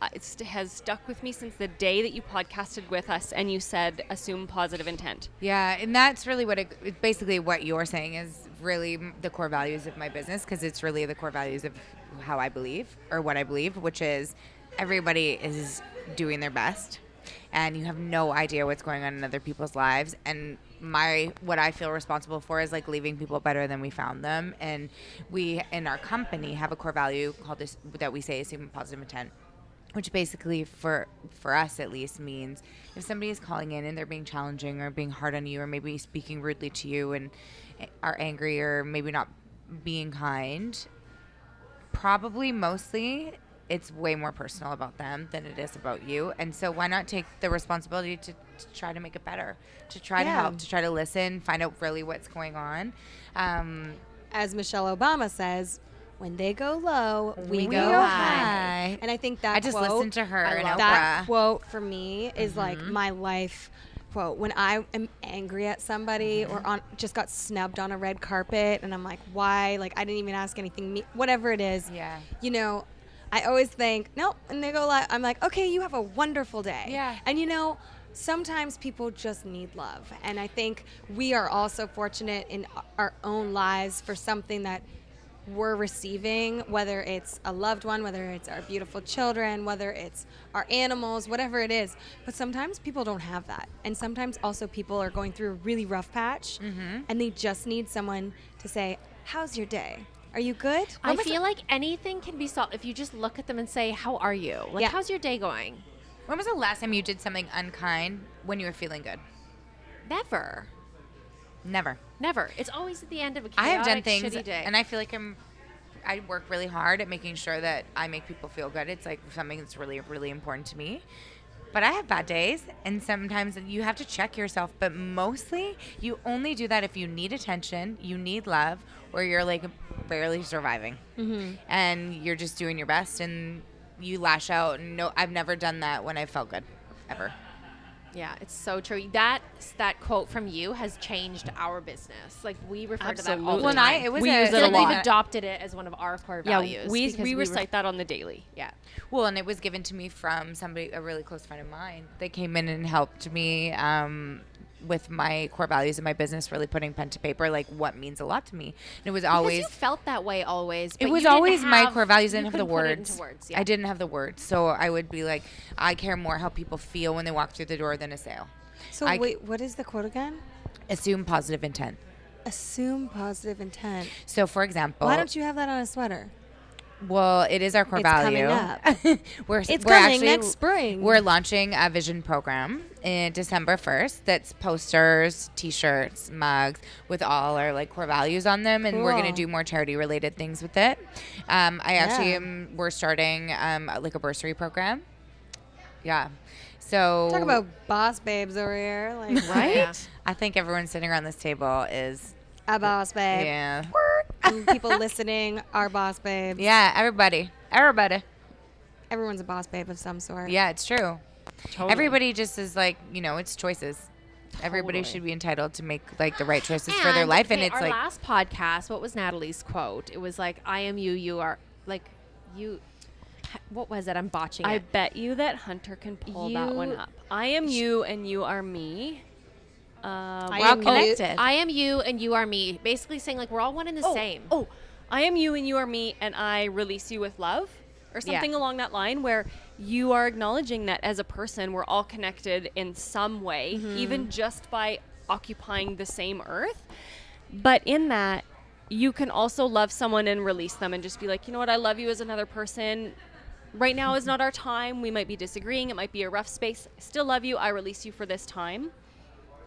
has stuck with me since the day that you podcasted with us and you said, assume positive intent. Yeah, and that's really what it's basically what you're saying is really the core values of my business, because it's really the core values of how I believe or what I believe, which is everybody is doing their best and you have no idea what's going on in other people's lives. And what I feel responsible for is like leaving people better than we found them. And we in our company have a core value called this that we say assume positive intent, which basically for us at least means if somebody is calling in and they're being challenging or being hard on you or maybe speaking rudely to you and are angry or maybe not being kind, probably mostly it's way more personal about them than it is about you. And so why not take the responsibility to try to make it better, to try to help, to try to listen, find out really what's going on. As Michelle Obama says, when they go low, we go high. high. And I think that I just quote, listened to her and that Oprah. quote for me is like my life quote. When I am angry at somebody or just got snubbed on a red carpet and I'm like, why? Like, I didn't even ask anything, whatever it is. Yeah. You know, I always think, nope, and they go, I'm like, okay, you have a wonderful day. Yeah. And you know, sometimes people just need love. And I think we are also fortunate in our own lives for something that we're receiving, whether it's a loved one, whether it's our beautiful children, whether it's our animals, whatever it is. But sometimes people don't have that. And sometimes also people are going through a really rough patch and they just need someone to say, how's your day? Are you good? I feel like anything can be solved if you just look at them and say, how are you? Like, Yeah. how's your day going? When was the last time you did something unkind when you were feeling good? Never. Never. Never. It's always at the end of a I have done chaotic, things, shitty day. and I feel like I work really hard at making sure that I make people feel good. It's like something that's really, really important to me. But I have bad days, and sometimes you have to check yourself. But mostly, you only do that if you need attention, you need love, or you're like barely surviving, and you're just doing your best, and you lash out. And no, I've never done that when I felt good, ever. Yeah, it's so true. That quote from you has changed our business. Like, we refer to that all the Absolutely. time. It was We a- use I it feel a like lot. we've adopted it as one of our core values. Yeah, we because recite that on the daily. Yeah. Well, and it was given to me from somebody, a really close friend of mine. They came in and helped me with my core values in my business, really putting pen to paper, like what means a lot to me. And it was always, Because you felt that way always. it but was you didn't always my have- core values. I you didn't have the couldn't put it words. into words. Yeah. I didn't have the words. So I would be like, I care more how people feel when they walk through the door than a sale. So wait, what is the quote again? Assume positive intent. Assume positive intent. So for example, Why don't you have that on a sweater? Well, it is our core It's value. coming up. we're It's we're coming actually, next spring. We're launching a vision program in December 1st. That's posters, T-shirts, mugs with all our like core values on them, and we're Cool. gonna do more charity-related things with it. We're starting like a bursary program. Yeah. So Talk about boss babes over here. Like, Right? Yeah. I think everyone sitting around this table is a boss babe. yeah. And people listening are boss babes. Yeah, everybody. Everyone's a boss babe of some sort. Yeah, it's true. Totally. Everybody just is like, it's choices. Everybody Totally. should be entitled to make like the right choices for their life, and okay, it's our like last podcast. What was Natalie's quote? It was like, "I am you, you are like you." What was it? I'm botching I it. bet you that Hunter can pull that one You- up. I am you and you are me. I well am you. connected. I am you and you are me. Basically saying like we're all one and the same. Oh, I am you and you are me, and I release you with love, or something along that line, where you are acknowledging that as a person, we're all connected in some way, even just by occupying the same earth. But in that, you can also love someone and release them and just be like, you know what, I love you as another person. Right now is not our time. We might be disagreeing. It might be a rough space. I still love you. I release you for this time.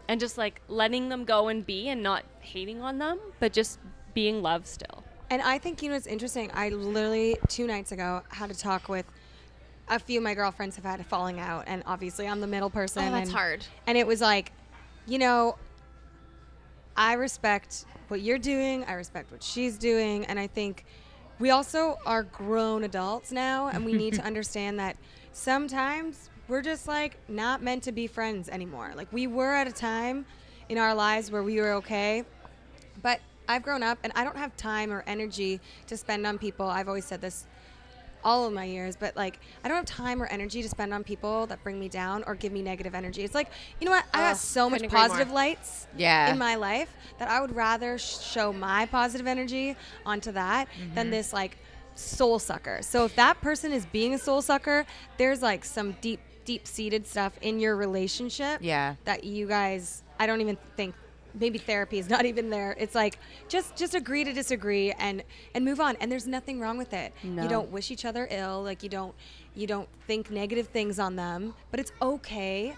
And just like letting them go and be, and not hating on them, but just being love still. And I think, it's interesting. I literally 2 nights ago had a talk with a few of my girlfriends have had a falling out. And obviously I'm the middle person. Oh, that's and, hard. And it was like, I respect what you're doing. I respect what she's doing. And I think we also are grown adults now. And we need to understand that sometimes we're just like not meant to be friends anymore. Like we were at a time in our lives where we were okay. But I've grown up and I don't have time or energy to spend on people. I've always said this all of my years, but like I don't have time or energy to spend on people that bring me down or give me negative energy. It's like, you know what? I got so much couldn't agree positive more. lights Yeah. in my life that I would rather show my positive energy onto that than this like soul sucker. So if that person is being a soul sucker, there's like some deep-seated stuff in your relationship Yeah. that you guys, I don't even think, maybe therapy is not even there. It's like just agree to disagree and move on. And there's nothing wrong with it. No. You don't wish each other ill. Like you don't think negative things on them. But it's okay.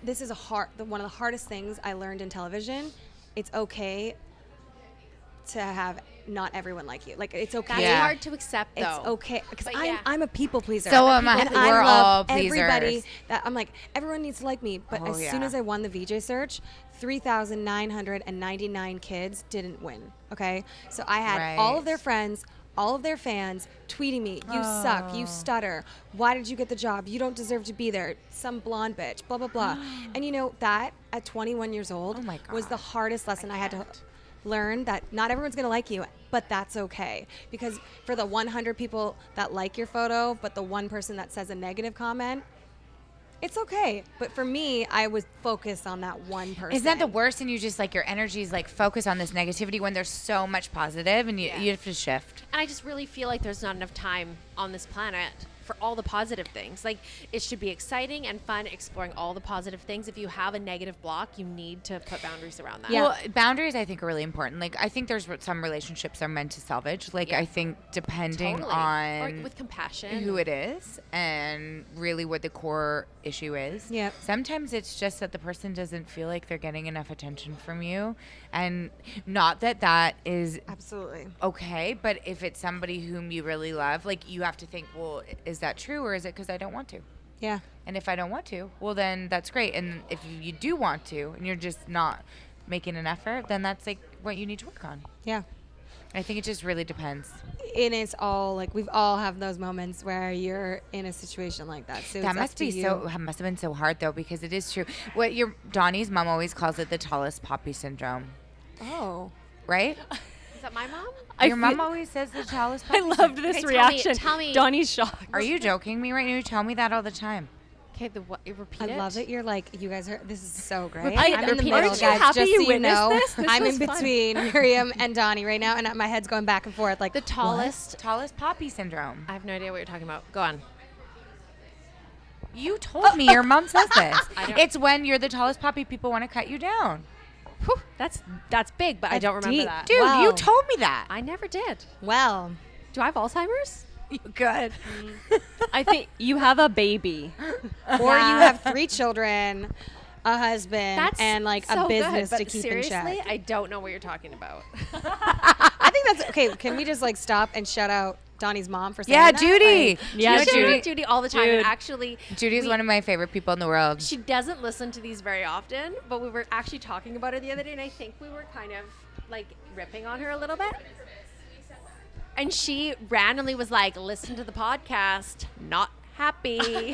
This is one of the hardest things I learned in television. It's okay to have not everyone like you. Like it's okay. That's Yeah. hard to accept, though. It's okay because But I'm yeah. I'm a people pleaser. So am I. And We're I all love pleasers. everybody. That I'm like everyone needs to like me. But Oh, as soon yeah. as I won the VJ search, 3,999 kids didn't win. Okay, so I had all of Right. their friends, all of their fans tweeting me, "You suck. You stutter. Why did you get the job? You don't deserve to be there. Some blonde bitch. Blah blah blah." And that at 21 years old Oh my was the God. hardest lesson I had to learn, that not everyone's going to like you, but that's okay. Because for the 100 people that like your photo, but the one person that says a negative comment, it's okay. But for me, I was focused on that one person. Isn't that the worst? And you just like your energy is like focused on this negativity when there's so much positive, and you have to shift. And I just really feel like there's not enough time on this planet for all the positive things. Like it should be exciting and fun exploring all the positive things. If you have a negative block, you need to put boundaries around that. Yeah. Well, boundaries I think are really important. Like I think there's some relationships are meant to salvage. Like Yeah. I think depending Totally. on Or with compassion. who it is and really what the core issue is. Yep. Sometimes it's just that the person doesn't feel like they're getting enough attention from you, and not that is Absolutely. okay, but if it's somebody whom you really love, like you have to think, well, is that true, or is it because I don't want to? Yeah. And if I don't want to, well, then that's great. And if you do want to, and you're just not making an effort, then that's like what you need to work on. Yeah. I think it just really depends. And it's all like we've all have those moments where you're in a situation like that. So That it's must up to be you. must have been so hard though, because it is true. What Donnie's mom always calls it, the tallest poppy syndrome, Oh. right? Is that my mom? Your mom always says the tallest I poppy loved syndrome. this Okay, reaction. tell me. Donnie's shocked. Are you joking me right now? You tell me that all the time. Okay, repeat I it. love it. You're like, you guys are, this is so great. I- I'm in the repeat it. middle, Aren't you guys. happy just you so you witnessed know, this? This I'm was in fun. between Miriam and Donnie right now, and my head's going back and forth. Like The tallest. Tallest poppy syndrome. I have no idea what you're talking about. Go on. You told me your mom says this. I don't- It's when you're the tallest poppy, people want to cut you down. Whew, that's big, but I That's don't remember deep. that. Dude, Wow. you told me that. I never did. Well, Do I have Alzheimer's? You could. I think you have a baby. Or you have 3 children, a husband, and like so a business good, to but keep seriously, in check. I don't know what you're talking about. I think that's okay. Can we just like stop and shout out Donnie's mom for saying Yeah, that? Judy. Like, Yeah, I shout Judy. out Judy all the time. Dude. And actually, Judy's one of my favorite people in the world. she doesn't listen to these very often, but we were actually talking about her the other day, and I think we were kind of like ripping on her a little bit. And she randomly was like, listen to the podcast, not happy.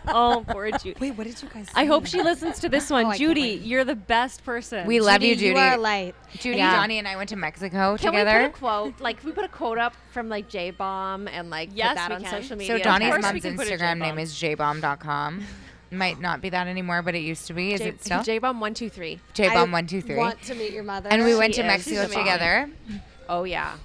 Oh, poor Judy. wait, what did you guys say? I hope she listens to this one. Oh, I can't Judy, wait. you're the best person. We love you, Judy, Judy. you are a light. Judy, Yeah. Johnny, and I went to Mexico Can together. we put a quote? Like, we put a quote up from like J Bomb and like Yes, put that we on can. social media. So Donnie's course we mom's can put a Instagram J-bomb. name is jbomb.com. Might not be that anymore, but it used to be. Is it still? J Bomb 123. jbomb123. Want to meet your mother. And we went She to is. Mexico She's amazing. together. Oh yeah.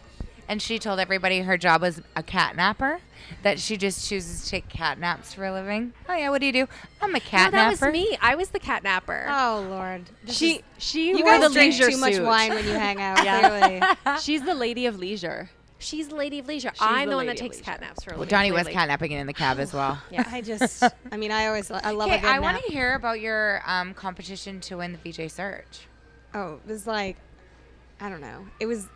And she told everybody her job was a cat napper, that she just chooses to take cat naps for a living. Oh, yeah, what do? I'm a cat No, that napper. was me. I was the cat napper. Oh Lord. She You wore guys the drink leisure too much suit. wine when you hang out. Yeah. Clearly. She's the lady of leisure. She's the lady of leisure. I'm the the one that lady of takes leisure. cat naps for a Well, living. Donnie was clearly. catnapping in the cab as well. Yeah. I just. I mean, I love a Okay, good I nap. want to hear about your competition to win the VJ Search. Oh, it was like, I don't know. It was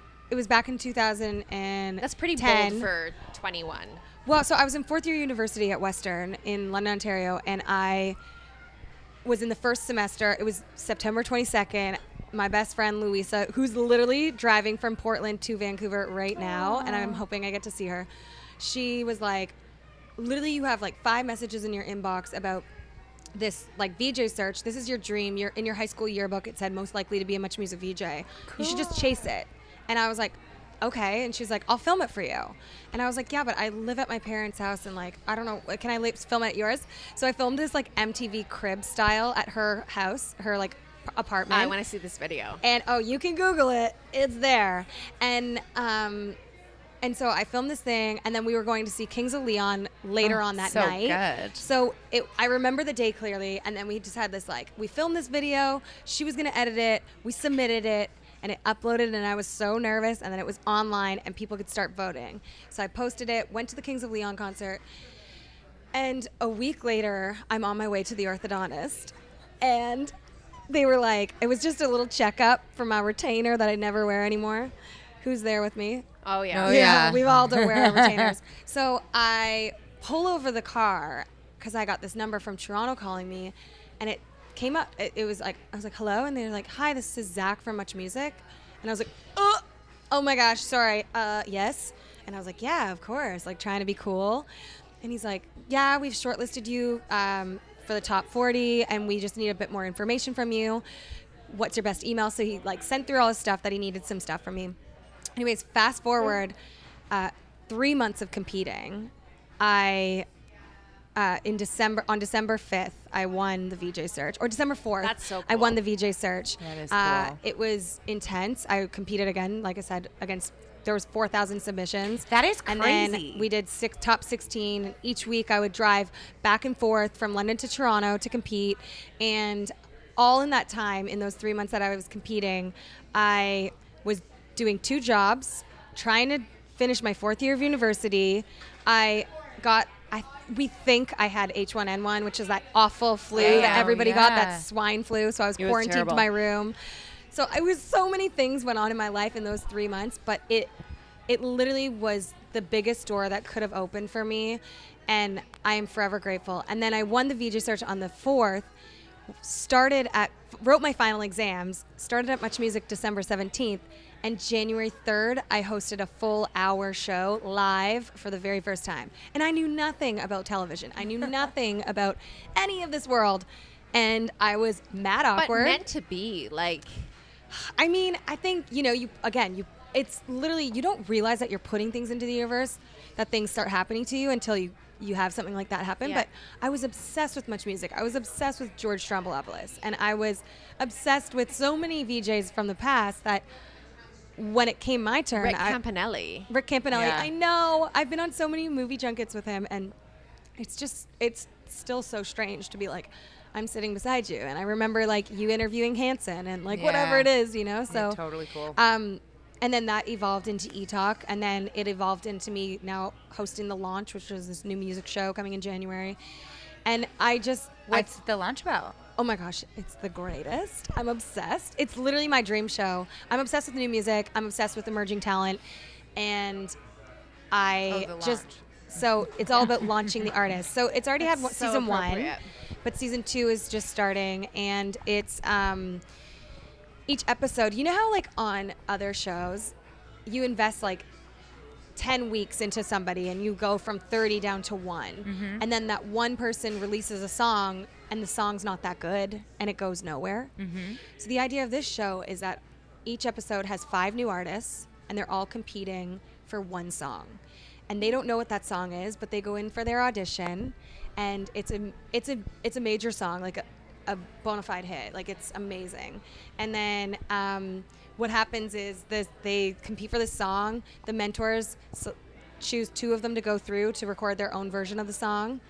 back in 2010. That's pretty bold for 21. Well, so I was in 4th year university at Western in London, Ontario, and I was in the first semester. It was September 22nd. My best friend, Louisa, who's literally driving from Portland to Vancouver right now, and I'm hoping I get to see her. She was like, literally, you have like 5 messages in your inbox about this like VJ search. This is your dream. You're in your high school yearbook. It said most likely to be a Much Music VJ. You should just chase it. And I was like, okay. And she's like, I'll film it for you. And I was like, yeah, but I live at my parents' house and like, I don't know, can I film it at yours? So I filmed this like MTV crib style at her house, her like apartment. I want to see this video. And oh, you can Google it. It's there. And so I filmed this thing, and then we were going to see Kings of Leon later on that so night. good. So I remember the day clearly, and then we just had this like, we filmed this video. She was gonna edit it. We submitted it, and it uploaded, and I was so nervous. And then it was online, and people could start voting. So I posted it. Went to the Kings of Leon concert, and a week later, I'm on my way to the orthodontist, and they were like, it was just a little checkup for my retainer that I never wear anymore. Who's there with me? Oh yeah. Oh, yeah. We all don't wear our retainers. So I pull over the car because I got this number from Toronto calling me, and it came up. It was like, I was like, hello, and they're like, hi, this is Zach from Much Music, and I was like, oh my gosh, sorry, yes, and I was like, yeah, of course, like trying to be cool, and he's like, yeah, we've shortlisted you for the top 40, and we just need a bit more information from you. What's your best email? So he like sent through all his stuff that he needed some stuff from me. Anyways, fast forward 3 months of competing. On December 5th, I won the VJ Search, or December 4th. That's so I won cool. the VJ Search. That is cool. It was intense. I competed again, like I said, there was 4,000 submissions. That is And crazy. then we did top 16. Each week I would drive back and forth from London to Toronto to compete. And all in that time, in those 3 months that I was competing, I was doing 2 jobs, trying to finish my 4th year of university. We think I had H1N1, which is that awful flu that everybody got, that swine flu. So I was It was quarantined terrible. to my room. So it was so many things went on in my life in those 3 months, but it literally was the biggest door that could have opened for me, and I am forever grateful. And then I won the VJ Search on the 4th, wrote my final exams, started at Much Music December 17th, and January 3rd, I hosted a full hour show live for the very first time. And I knew nothing about television. I knew nothing about any of this world. And I was mad But awkward. meant to be like. I mean, I think, it's literally, you don't realize that you're putting things into the universe, that things start happening to you until you have something like that happen. Yeah. But I was obsessed with Much Music. I was obsessed with George Stroumboulopoulos. And I was obsessed with so many VJs from the past that when it came my turn, Rick Campanelli. Rick Campanelli, Yeah. I know. I've been on so many movie junkets with him, and it's still so strange to be like, I'm sitting beside you. And I remember like you interviewing Hanson and like whatever Yeah. it is, So totally cool. And then that evolved into E-Talk, and then it evolved into me now hosting The Launch, which was this new music show coming in January. And What's the launch about? oh my gosh, it's the greatest. I'm obsessed. It's literally my dream show. I'm obsessed with new music. I'm obsessed with emerging talent. And The launch. so it's all about launching the artist. So it's already had So season 1, appropriate. but season 2 is just starting, and it's each episode, you know how like on other shows, you invest like 10 weeks into somebody and you go from 30 down to 1. And then that one person releases a song and the song's not that good and it goes nowhere. So the idea of this show is that each episode has 5 new artists and they're all competing for one song. And they don't know what that song is, but they go in for their audition, and it's a major song, like a bona fide hit. Like, it's amazing. And then what happens is they compete for this song. The mentors choose 2 of them to go through to record their own version of the song,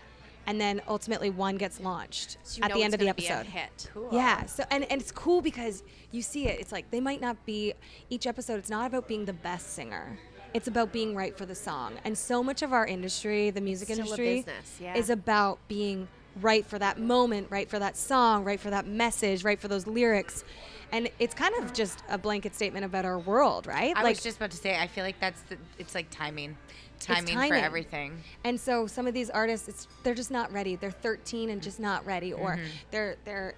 and then ultimately one gets launched at the end of the episode. Hit. Cool. Yeah. So and it's cool because you see it. It's like they might not be each episode. It's not about being the best singer. It's about being right for the song. And so much of our industry, the music Still a industry, business, yeah. is about being right for that moment, right for that song, right for that message, right for those lyrics. And it's kind of just a blanket statement about our world, right? I was just about to say, I feel like it's like timing for everything. And so some of these artists, they're just not ready. They're 13 and just not ready, or they're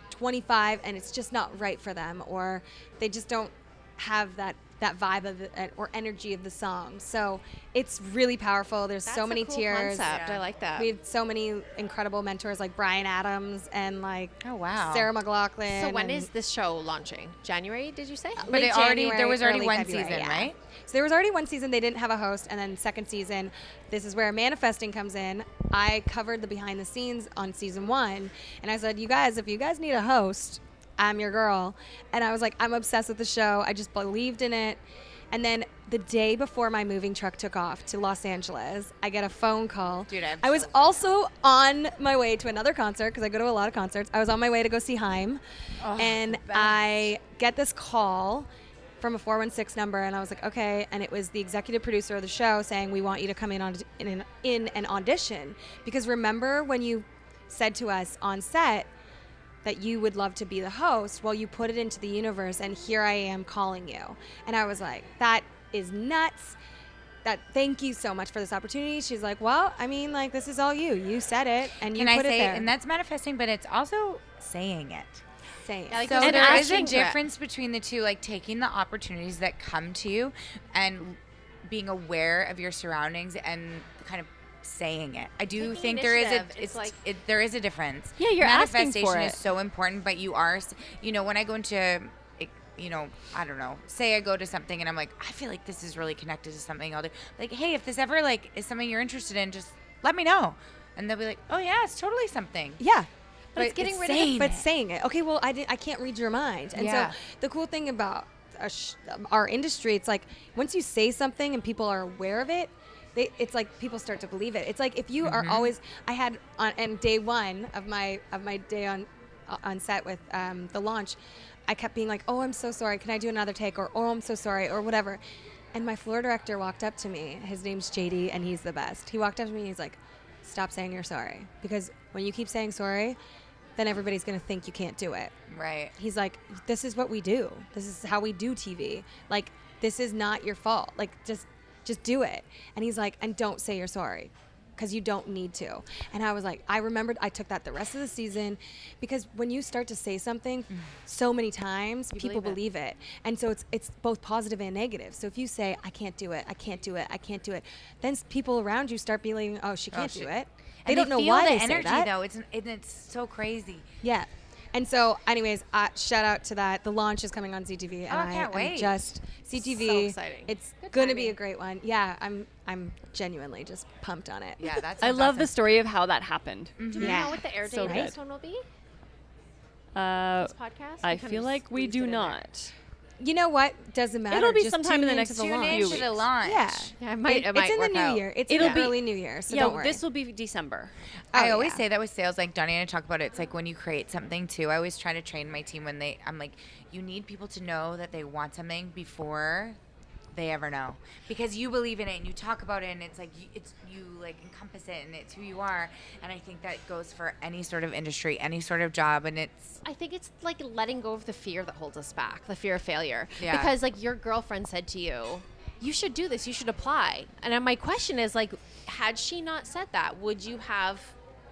25 and it's just not right for them, or they just don't have that vibe of it or energy of the song. So it's really powerful. There's so many tiers. Concept. I like that. We had so many incredible mentors like Bryan Adams and like Sarah McLachlan. So when is this show launching? January, did you say? But there was already early one February, season, yeah. right? So there was already one season. They didn't have a host. And then second season, this is where manifesting comes in. I covered the behind the scenes on season 1. And I said, you guys, if you guys need a host, I'm your girl. And I was like, I'm obsessed with the show. I just believed in it. And then the day before my moving truck took off to Los Angeles, I get a phone call. Dude, I was also on my way to another concert because I go to a lot of concerts. I was on my way to go see Haim. And I get this call from a 416 number, and I was like, okay. And it was the executive producer of the show saying, we want you to come in an audition. Because remember when you said to us on set that you would love to be the host? Well, you put it into the universe, and here I am calling you. And I was like, that is nuts. Thank you so much for this opportunity. She's like, well, I mean, like, this is all you. You said it, and you put it there. And that's manifesting, but it's also saying it. Saying it. Like, So and there is a asking to it. difference between the two, like taking the opportunities that come to you and being aware of your surroundings and kind of saying it. I do Taking think there is initiative, there is a difference. Yeah, you're asking for Manifestation it. is so important, but you are, when I go into, I don't know, say I go to something and I'm like, I feel like this is really connected to something. I'll do like, hey, if this ever like is something you're interested in, just let me know. And they'll be like, oh yeah, it's totally something. Yeah. But it's getting rid of saying But it. saying it. Okay, well, I can't read your mind. And Yeah. so the cool thing about our industry, it's like once you say something and people are aware of it, it's like people start to believe it. It's like if you are always, I had on day 1 of my day on set with the launch, I kept being like, oh, I'm so sorry. Can I do another take? Or, oh, I'm so sorry, or whatever. And my floor director walked up to me. His name's JD, and he's the best. He walked up to me and he's like, stop saying you're sorry. Because when you keep saying sorry, then everybody's going to think you can't do it. Right. He's like, this is what we do. This is how we do TV. Like, this is not your fault. Like, just do it. And he's like, and don't say you're sorry, because you don't need to. And I was like, I remembered I took that the rest of the season, because when you start to say something so many times, people believe it. And so it's both positive and negative. So if you say, I can't do it, I can't do it, I can't do it, then people around you start feeling, oh, she can't do it. They don't know why they say that. Though. It's so crazy. Yeah. And so, anyways, shout out to that. The launch is coming on CTV, and I can't wait. CTV. So exciting. It's Good going to timing. be a great one. Yeah, I'm genuinely just pumped on it. Yeah, that's. I love the story of how that happened. Do we Yeah. know what the air date So of this good. one will be? Uh, This podcast? I We kinda feel like we squeezed it do in there. not. you know what? Doesn't matter. It'll be Just sometime in tune the into next the few launch. weeks. To the launch. Yeah. Yeah, it might It's in the work new out. year. It's It'll in the be- early new year, so Yeah, don't worry. this will be December. I Oh, always yeah. say that with sales, like Donnie and I talk about it. It's like when you create something too. I always try to train my team when I'm like, you need people to know that they want something before they ever know, because you believe in it and you talk about it, and it's like you like encompass it, and it's who you are. And I think that goes for any sort of industry, any sort of job, and it's I think it's like letting go of the fear that holds us back, the fear of failure. Yeah. Because like your girlfriend said to you, you should do this, you should apply. And then my question is like, had she not said that, would you have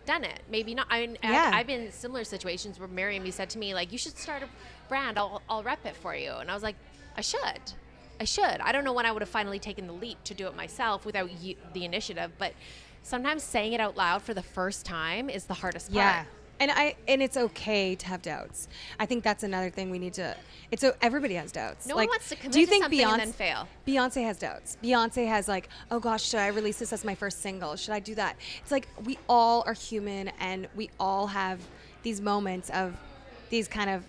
done it? Maybe not. I mean, Yeah. I've been in similar situations where Miriam, you said to me like, you should start a brand. I'll rep it for you. And I was like, I should. I don't know when I would have finally taken the leap to do it myself without the initiative, but sometimes saying it out loud for the first time is the hardest part. Yeah. And it's okay to have doubts. I think that's another thing we need to. Everybody has doubts. No one wants to commit do you to think something and then fail. Beyonce has doubts. Beyonce has like, oh gosh, should I release this as my first single? Should I do that? It's like we all are human, and we all have these moments of these kind of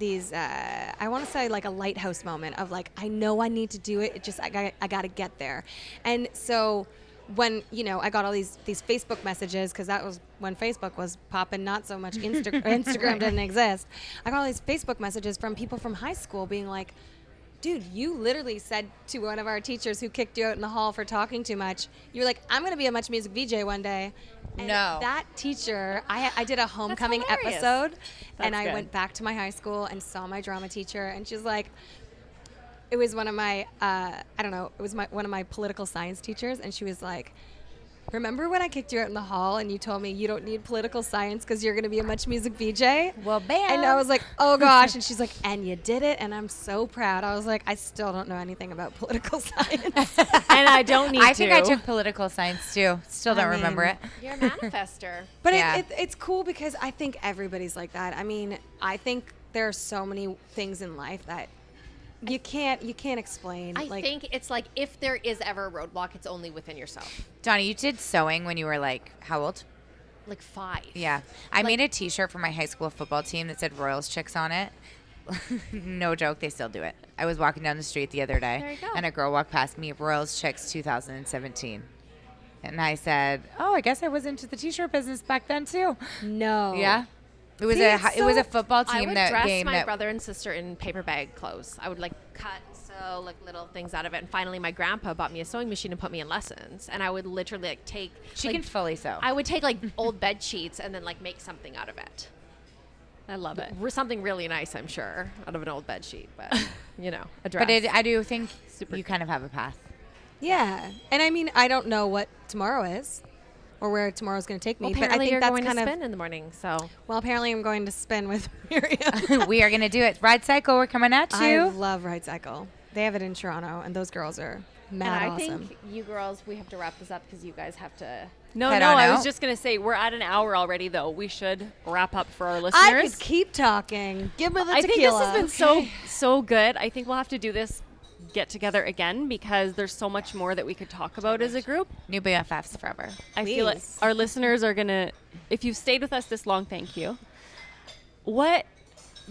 I want to say like a lighthouse moment of like, I know I need to do it. It just I got to get there. And so when I got all these Facebook messages, because that was when Facebook was popping, not so much Instagram didn't exist. I got all these Facebook messages from people from high school being like, dude, you literally said to one of our teachers who kicked you out in the hall for talking too much, you were like, I'm going to be a Much Music VJ one day. And No. that teacher, I did a homecoming hilarious. episode, and That's I good. went back to my high school and saw my drama teacher, and she was like, it was one of my, one of my political science teachers, and she was like, remember when I kicked you out in the hall and you told me you don't need political science because you're going to be a Much Music VJ? well, bam. And I was like, oh gosh. And she's like, and you did it. And I'm so proud. I was like, I still don't know anything about political science. And I don't need I to. think I took political science too. Still don't remember mean- it. You're a manifester. But Yeah. it's cool because I think everybody's like that. I mean, I think there are so many things in life that you can't explain. I think it's like if there is ever a roadblock, it's only within yourself. Donnie, you did sewing when you were like how old? Like 5. Yeah. I made a T-shirt for my high school football team that said Royals Chicks on it. No joke, they still do it. I was walking down the street the other day, There you go. and a girl walked past me, Royals Chicks 2017. And I said, oh, I guess I was into the T-shirt business back then too. no. Yeah. It was See, it's it was a so- football I team would that dress game my that brother and sister in paper bag clothes. I would like cut, sew like little things out of it. And finally, my grandpa bought me a sewing machine and put me in lessons. And I would literally like take. she like, can fully sew. I would take like old bed sheets and then like make something out of it. I love it. Something really nice, I'm sure, out of an old bed sheet. But a dress. But I do think you kind of have a path. Yeah. And I mean, I don't know what tomorrow is or where tomorrow's going to take me. Well, but I apparently think you're that's going kind to of. spin in the morning, so Well, apparently I'm going to spin with Miriam. We are going to do it. Ride Cycle, we're coming at I you. love Ride Cycle. They have it in Toronto, and those girls are mad and I awesome. think you girls, we have to wrap this up because you guys have to. No, Head no, on I was out. just going to say, we're at an hour already, though. We should wrap up for our I listeners. could keep talking. Give me the I think tequila. this has been so good. I think we'll have to do this get together again because there's so much more that we could talk about as a group. New BFFs forever. I feel like Please. our listeners are going to, if you've stayed with us this long, thank you.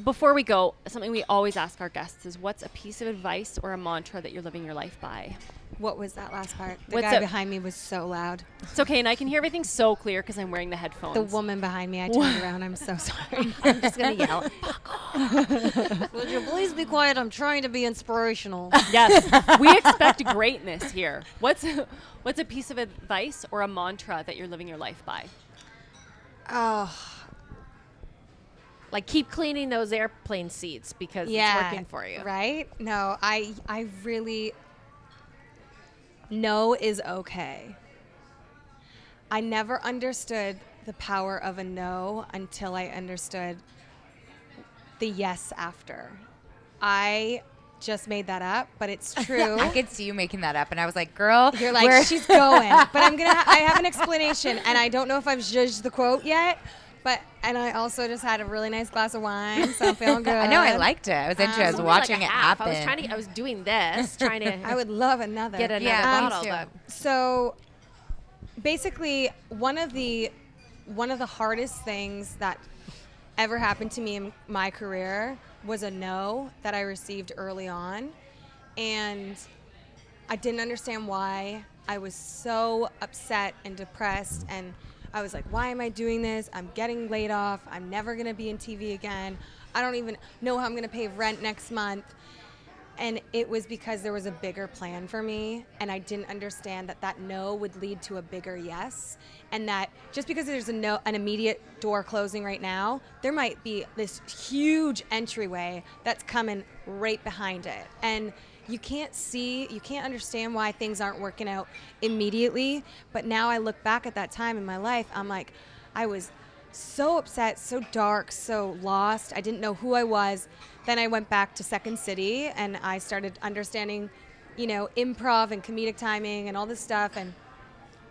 Before we go, something we always ask our guests is what's a piece of advice or a mantra that you're living your life by? What was that last part? The What's guy up? behind me was so loud. It's okay, and I can hear everything so clear because I'm wearing the headphones. The woman behind me, I turned around. I'm so sorry. I'm just gonna yell. Would you please be quiet? I'm trying to be inspirational. Yes, we expect greatness here. What's a piece of advice or a mantra that you're living your life by? Oh, Like keep cleaning those airplane seats because yeah. it's working for you. Right? No, I really. No is okay. I never understood the power of a no until I understood the yes after. I just made that up, but it's true. I could see you making that up, and I was like, girl, You're like, she's going. But I have an explanation, and I don't know if I've judged the quote yet, and I also just had a really nice glass of wine, so I'm feeling good. I know, I liked it. I was into it. I was Only watching like a it half. happen. I was doing this, trying to I would love another. get another Yeah, me bottle. too. But So basically, one of the hardest things that ever happened to me in my career was a no that I received early on. And I didn't understand why. I was so upset and depressed, and I was like, why am I doing this? I'm getting laid off. I'm never going to be in TV again. I don't even know how I'm going to pay rent next month. And it was because there was a bigger plan for me, and I didn't understand that no would lead to a bigger yes, and that just because there's an immediate door closing right now, there might be this huge entryway that's coming right behind it. And you can't understand why things aren't working out immediately. But now I look back at that time in my life, I'm like, I was so upset, so dark, so lost. I didn't know who I was. Then I went back to Second City and I started understanding, improv and comedic timing and all this stuff. And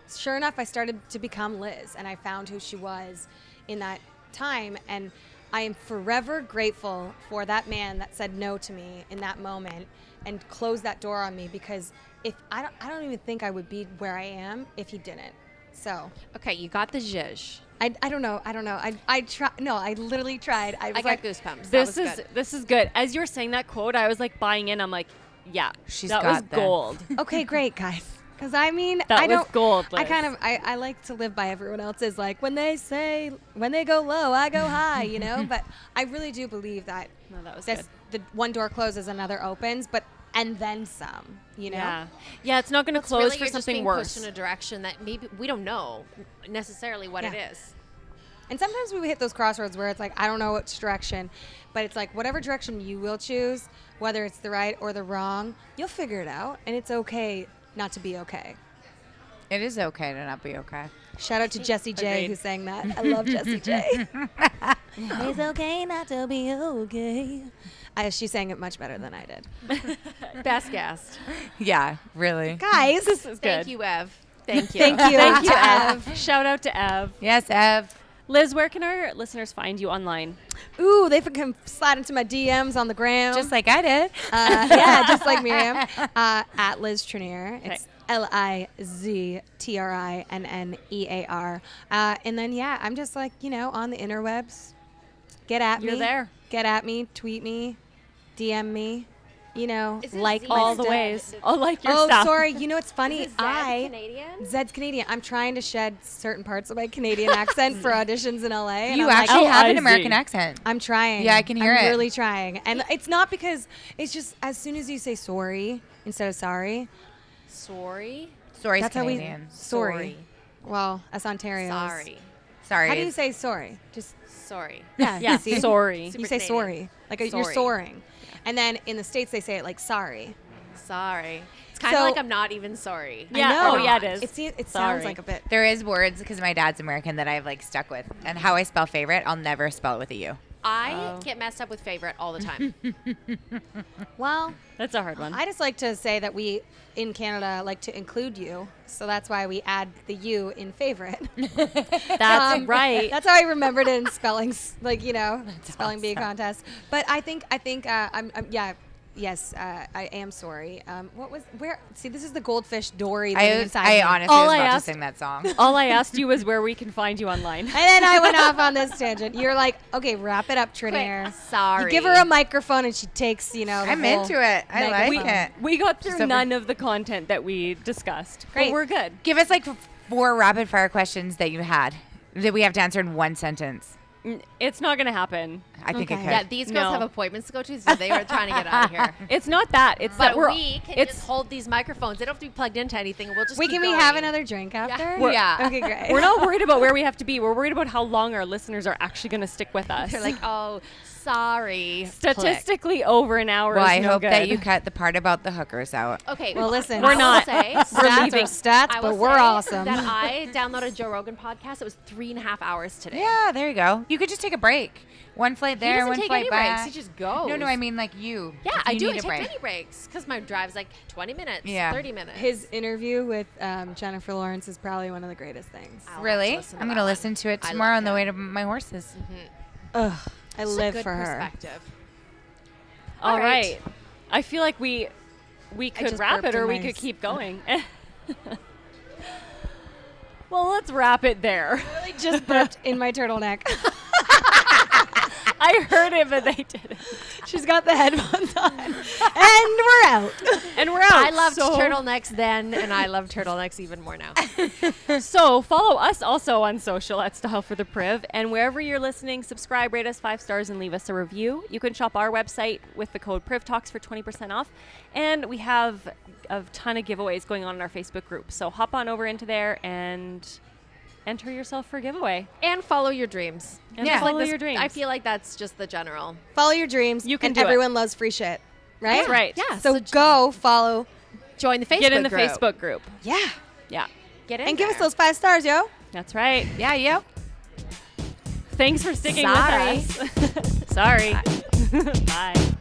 sure enough, I started to become Liz, and I found who she was in that time. And I am forever grateful for that man that said no to me in that moment and closed that door on me, because if I don't even think I would be where I am if he didn't. So Okay, you got the zhuzh. I don't know. I literally tried. I was I got goosebumps. This is good. As you were saying that quote, I was like buying in. I'm like, yeah, She's that got was this. gold. okay, great, guys. Because I mean, That I was don't. gold, I Liz. kind of. I like to live by everyone else's. Like when they go low, I go high. But I really do believe that. No, that was The one door closes, another opens, and then some. Yeah, it's not going to It's close really for you're just something being worse. pushed in a direction that maybe we don't know necessarily what it Yeah. is. And sometimes we hit those crossroads where it's like, I don't know which direction, but it's like whatever direction you will choose, whether it's the right or the wrong, you'll figure it out, and it's okay not to be okay. It is okay to not be okay. Shout out to Jessie J Agreed. who sang that. I love Jessie J. It's okay not to be okay. She sang it much better than I did. Best guest. Yeah, really. Guys, This is Thank good. you, Ev. Thank you. thank you. Thank you, to Ev. Shout out to Ev. Yes, Ev. Liz, where can our listeners find you online? Ooh, they can slide into my DMs on the gram. Just like I did. Yeah, just like Miriam. At Liz Trinnear. Okay. It's LizTrinnear. And then, yeah, I'm just like, on the interwebs. Get at me. You're there. Get at me. Tweet me. DM me. Is it Like Z? my All the stuff. ways. Oh, like your Oh, stuff. sorry. You know, it's funny. Is Zed Canadian? Zed's Canadian. I'm trying to shed certain parts of my Canadian accent for auditions in LA. And You I'm like, actually have an L-I-Z. American accent. I'm trying. Yeah, I can hear I'm it. really trying. And it's not because it's just as soon as you say sorry instead of sorry. Sorry. Sorry, That's Canadian. how we sorry. Well, as Ontarians. Sorry. Sorry. How do you say sorry? Just Sorry. yeah. Yeah, see? sorry. Super You say Canadian. sorry. Like you're Sorry. soaring. And then in the States they say it like sorry. Sorry. It's kind of So- like I'm not even sorry. Yeah. I know. Oh, yeah, it is. It Sorry. sounds like a bit. There is words, because my dad's American, that I've stuck with. And how I spell favorite, I'll never spell it with a U. I get messed up with favorite all the time. Well, That's a hard one. I just like to say that we in Canada like to include you. So that's why we add the U in favorite. That's right. That's how I remembered it in spelling, spelling bee contest. But I think, yes, I am sorry. See, this is the goldfish Dory living inside I me. honestly All was I about asked- to sing that song. All I asked you was where we can find you online. And then I went off on this tangent. You're like, okay, wrap it up, Trinnear. Sorry. You give her a microphone and she takes, the I'm whole into it. I like megaphone. it. We got through Just over- none of the content that we discussed. Great. But we're good. Give us 4 rapid fire questions that you had that we have to answer in one sentence. It's not going to happen. I think it Okay. could. Yeah, these girls No. have appointments to go to, so they were trying to get out of here. It's not that. It's But that we're. we can it's just hold these microphones. They don't have to be plugged into anything. We'll just Wait, keep can we going. have another drink after? We're- Yeah. Okay, great. we're not worried about where we have to be. We're worried about how long our listeners are actually going to stick with us. They're like, oh, sorry. Statistically, over an hour. Well, is I no hope that good. you cut the part about the hookers out. Click. Okay. Well, listen, We're I will not. Say, stats leaving. are stats, I but will we're say awesome. That I downloaded Joe Rogan podcast. It was 3.5 hours today. Yeah, there you go. You could just take a break. One flight He there, doesn't one take flight any back. breaks. He just goes. No, I mean you. Yeah, If I you do. I need a take break. many breaks because my drive's 20 minutes, Yeah. 30 minutes. His interview with Jennifer Lawrence is probably one of the greatest things. I'll have Really? to listen to I'm that going to one. listen to it I tomorrow love on the him. way to my horses. Ugh, I Just a live good for her. perspective. All All right. right. I feel like we could just wrap burped it or in we my could keep going. Well, let's wrap it there. I just burped in my turtleneck. I heard it, but they didn't. She's got the headphones on. And we're out. And we're out. I loved so, turtlenecks then, and I love turtlenecks even more now. So follow us also on social at Style for the Priv. And wherever you're listening, subscribe, rate us 5 stars, and leave us a review. You can shop our website with the code PRIVTalks for 20% off. And we have a ton of giveaways going on in our Facebook group. So hop on over into there and enter yourself for a giveaway. And follow your dreams. And Just follow this- your dreams. I feel like that's just the general. Follow your dreams. You can and do it. everyone loves free shit. Right? That's right. Yeah. So go follow. Join the Facebook Get in the group. Facebook group. Yeah. Yeah. Get in And give us there. those 5 stars, yo. That's right. Yeah, yep. Thanks for sticking Sorry. with us. Sorry. Bye.